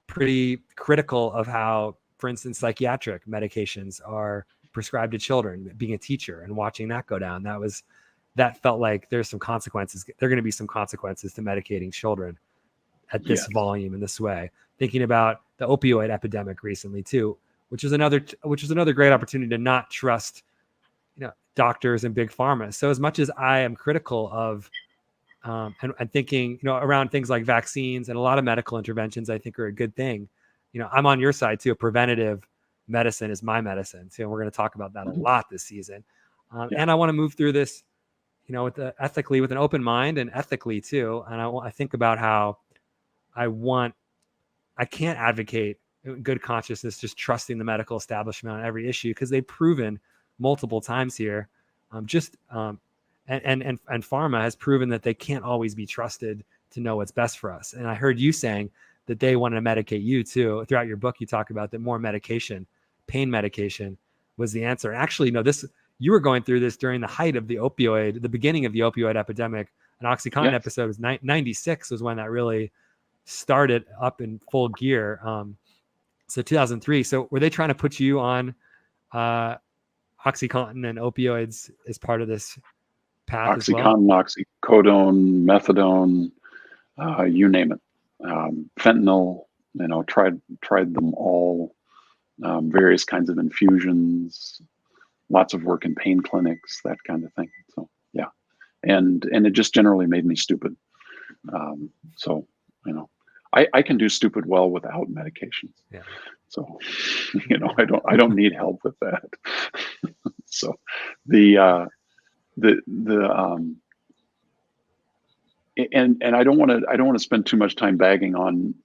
pretty critical of how, for instance, psychiatric medications are prescribed to children, being a teacher and watching that go down. That felt like there's some consequences. There are going to be some consequences to medicating children at this volume in this way. Thinking about the opioid epidemic recently too, which is another great opportunity to not trust, doctors and big pharma. So as much as I am critical of, and thinking, around things like vaccines and a lot of medical interventions, I think are a good thing. I'm on your side too. Preventative medicine is my medicine too. And we're going to talk about that a lot this season. And I want to move through this, with an open mind and ethically too. And I think about how I can't advocate good consciousness, just trusting the medical establishment on every issue, because they've proven multiple times here, and pharma has proven that they can't always be trusted to know what's best for us. And I heard you saying that they wanted to medicate you too. Throughout your book, you talk about that more medication, pain medication, was the answer. And actually, you were going through this during the height of the beginning of the opioid epidemic. An OxyContin episode was 96 was when that really started up in full gear. So 2003. So were they trying to put you on OxyContin and opioids as part of this path as well? OxyContin, oxycodone, methadone, you name it. Fentanyl, tried them all. Various kinds of infusions, lots of work in pain clinics, that kind of thing. So yeah, and it just generally made me stupid. I can do stupid well without medications. Yeah. So, I don't need help with that. So, and I don't want to spend too much time bagging on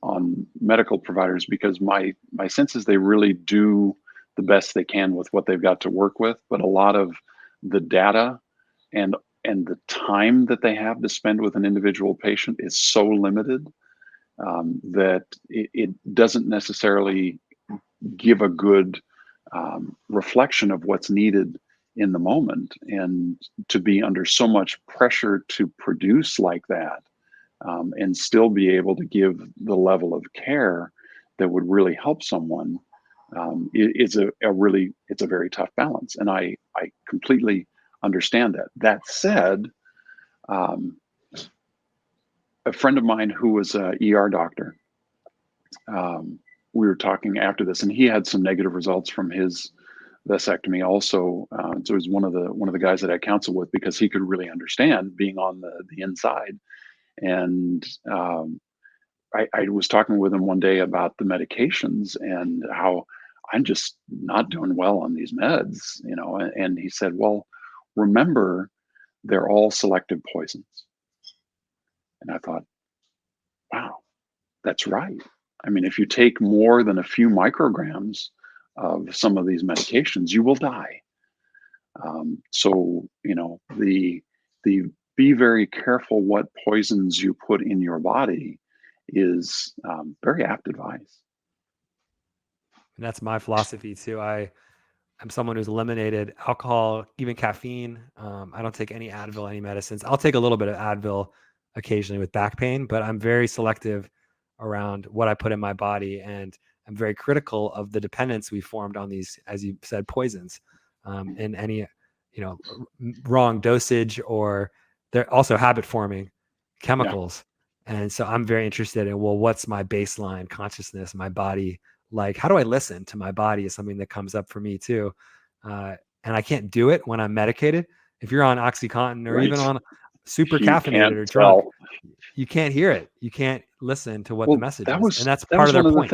medical providers, because my sense is they really do the best they can with what they've got to work with. But a lot of the data and the time that they have to spend with an individual patient is so limited that it doesn't necessarily give a good reflection of what's needed in the moment. And to be under so much pressure to produce like that, and still be able to give the level of care that would really help someone, it's a very tough balance. And I completely understand that. That said, a friend of mine who was a ER doctor, we were talking after this, and he had some negative results from his vasectomy also. So it was one of the guys that I counseled with, because he could really understand being on the inside. And I was talking with him one day about the medications and how I'm just not doing well on these meds, and he said, well, remember, they're all selective poisons. And I thought, wow, that's right. I mean, if you take more than a few micrograms of some of these medications, you will die. So, the be very careful what poisons you put in your body is very apt advice. And that's my philosophy too. I'm someone who's eliminated alcohol, even caffeine. I don't take any Advil, any medicines. I'll take a little bit of Advil occasionally with back pain, but I'm very selective around what I put in my body. And I'm very critical of the dependence we formed on these, as you said, poisons, in any, wrong dosage, or they're also habit forming chemicals. And so I'm very interested in, well, what's my baseline consciousness, my body? Like, how do I listen to my body is something that comes up for me too. And I can't do it when I'm medicated. If you're on OxyContin or even Right. on super You caffeinated can't or drunk, tell. you can't hear it. You can't listen to what the Well, message that is. was And that's that part was of their one of the point.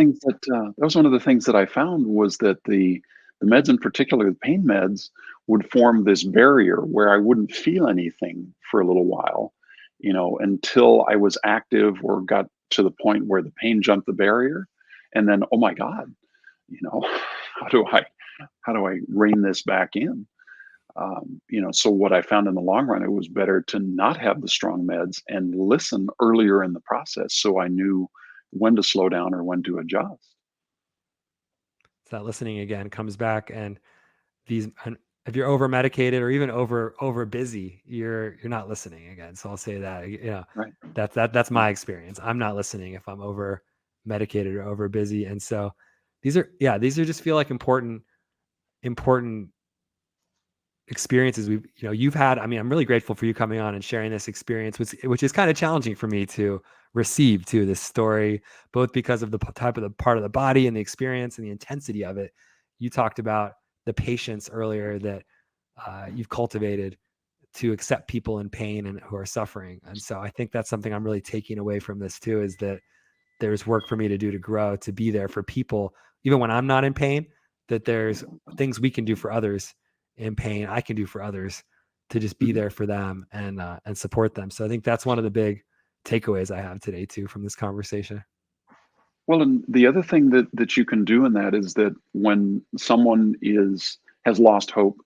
things that I found, was that the meds, in particular the pain meds, would form this barrier where I wouldn't feel anything for a little while, until I was active or got to the point where the pain jumped the barrier, and then, oh my God, you know, how do I rein this back in? So what I found in the long run, it was better to not have the strong meds and listen earlier in the process, so I knew when to slow down or when to adjust. So that listening again comes back, and and if you're over medicated or even over busy, you're not listening again. So I'll say that, Right. that's Yeah. my experience. I'm not listening if I'm over medicated or over busy. And so these are just feel like important experiences you've had. I mean, I'm really grateful for you coming on and sharing this experience, which is kind of challenging for me to receive too, this story, both because of the type of the part of the body and the experience and the intensity of it. You talked about the patience earlier that you've cultivated to accept people in pain and who are suffering. And so I think that's something I'm really taking away from this too, is that there's work for me to do to grow, to be there for people, even when I'm not in pain, that there's things we can do for others in pain, I can do for others, to just be Mhm. there for them and support them. So I think that's one of the big takeaways I have today too from this conversation. Well, and the other thing that you can do in that is that when someone has lost hope,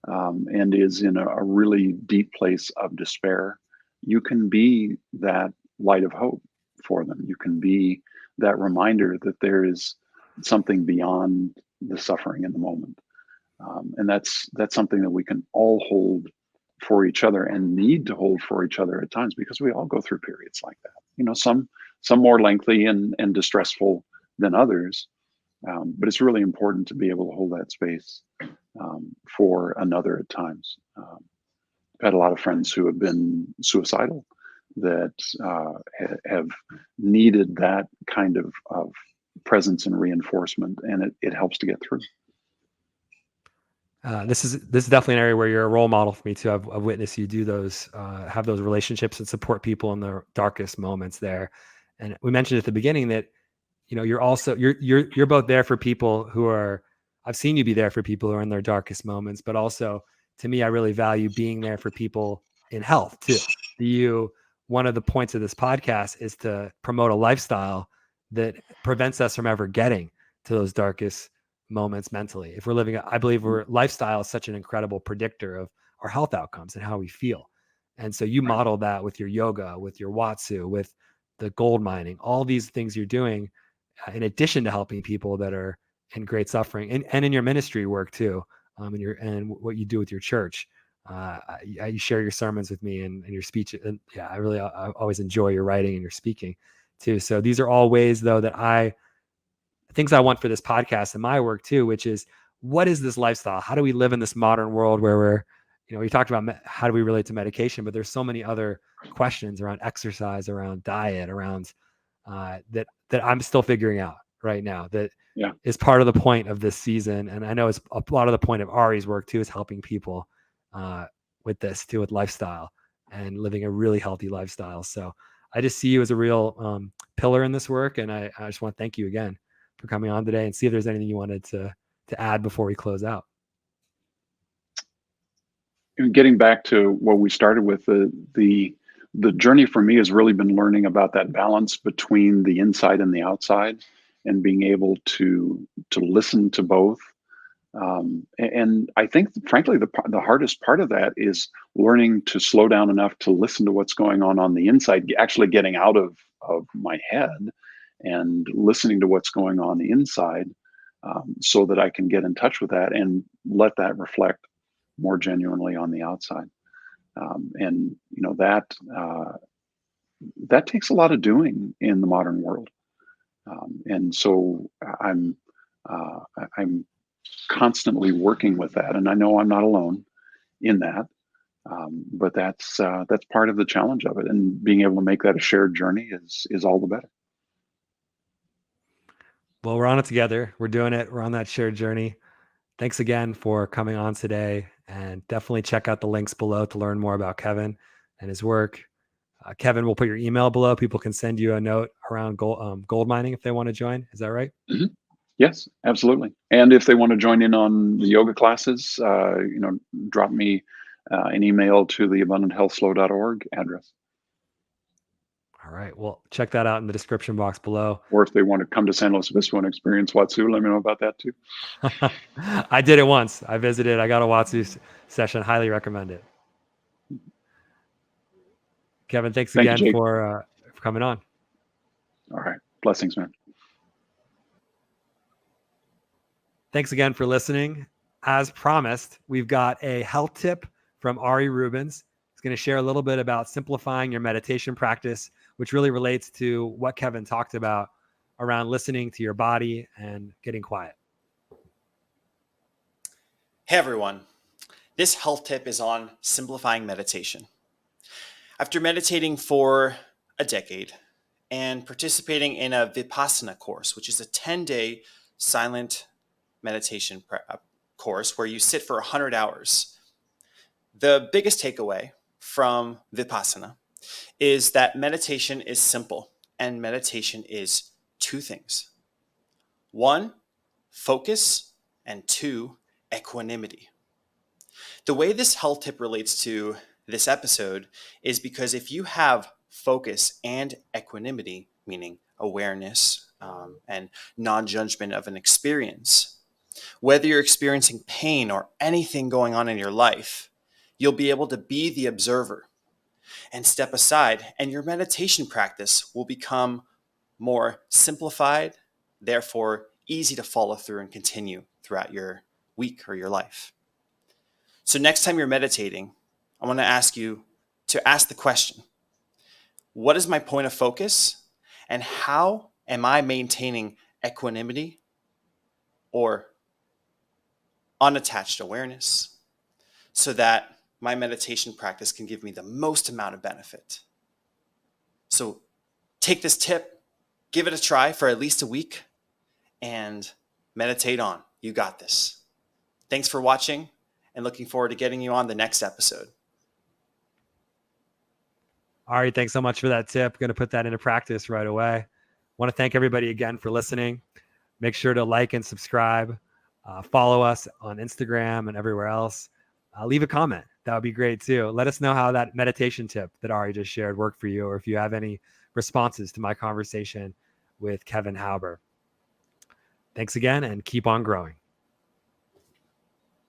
and is in a really deep place of despair, you can be that light of hope for them. You can be that reminder that there is something beyond the suffering in the moment, and that's something that we can all hold for each other, and need to hold for each other at times, because we all go through periods like that. Some more lengthy and distressful than others, but it's really important to be able to hold that space for another at times. I've had a lot of friends who have been suicidal that have needed that kind of presence and reinforcement, and it helps to get through. This is definitely an area where you're a role model for me too. I've witnessed you do those, have those relationships and support people in their darkest moments there. And we mentioned at the beginning that you're also you're both there for people who are. I've seen you be there for people who are in their darkest moments, but also, to me, I really value being there for people in health too. One of the points of this podcast is to promote a lifestyle that prevents us from ever getting to those darkest moments mentally. If we're living, I believe lifestyle is such an incredible predictor of our health outcomes and how we feel. And so you Right. model that with your yoga, with your Watsu, with the gold mining, all these things you're doing, in addition to helping people that are in great suffering, and in your ministry work too, and what you do with your church. You share your sermons with me and your speech. And yeah, I always enjoy your writing and your speaking too. So these are all ways though that things I want for this podcast and my work too, which is, what is this lifestyle? How do we live in this modern world where we talked about how do we relate to medication, but there's so many other questions around exercise, around diet, around that I'm still figuring out right now, that is part of the point of this season. And I know it's a lot of the point of Ari's work too, is helping people with this too, with lifestyle and living a really healthy lifestyle. So I just see you as a real pillar in this work. And I just want to thank you again for coming on today, and see if there's anything you wanted to add before we close out. Getting back to what we started with, the journey for me has really been learning about that balance between the inside and the outside, and being able to listen to both. And I think, frankly, the hardest part of that is learning to slow down enough to listen to what's going on the inside, actually getting out of my head and listening to what's going on the inside, so that I can get in touch with that and let that reflect more genuinely on the outside. And that takes a lot of doing in the modern world. And so I'm constantly working with that, and I know I'm not alone in that. But that's part of the challenge of it, and being able to make that a shared journey is all the better. Well, we're on it together. We're doing it. We're on that shared journey. Thanks again for coming on today, and definitely check out the links below to learn more about Kevin and his work. Kevin, we'll put your email below. People can send you a note around gold mining if they want to join. Is that right? Mm-hmm. Yes, absolutely. And if they want to join in on the yoga classes, drop me an email to the abundanthealthflow.org address. All right. Well, check that out in the description box below. Or if they want to come to San Luis Obispo and experience Watsu, let me know about that too. I did it once. I visited. I got a Watsu session. Highly recommend it. Kevin, thanks again for coming on. All right. Blessings, man. Thanks again for listening. As promised, we've got a health tip from Ari Rubens. He's going to share a little bit about simplifying your meditation practice, which really relates to what Kevin talked about around listening to your body and getting quiet. Hey everyone, this health tip is on simplifying meditation. After meditating for a decade and participating in a Vipassana course, which is a 10-day silent meditation course where you sit for 100 hours, the biggest takeaway from Vipassana is that meditation is simple, and meditation is two things. One, focus, and two, equanimity. The way this health tip relates to this episode is because if you have focus and equanimity, meaning awareness and non-judgment of an experience, whether you're experiencing pain or anything going on in your life, you'll be able to be the observer and step aside, and your meditation practice will become more simplified, therefore easy to follow through and continue throughout your week or your life. So next time you're meditating, I want to ask you to ask the question, what is my point of focus, and how am I maintaining equanimity or unattached awareness so that my meditation practice can give me the most amount of benefit? So take this tip, give it a try for at least a week, and meditate on. You got this. Thanks for watching, and looking forward to getting you on the next episode. All right. Thanks so much for that tip. Going to put that into practice right away. Want to thank everybody again for listening. Make sure to like and subscribe. Follow us on Instagram and everywhere else. Leave a comment. That would be great too. Let us know how that meditation tip that Ari just shared worked for you, or if you have any responses to my conversation with Kevin Hauber. Thanks again, and keep on growing.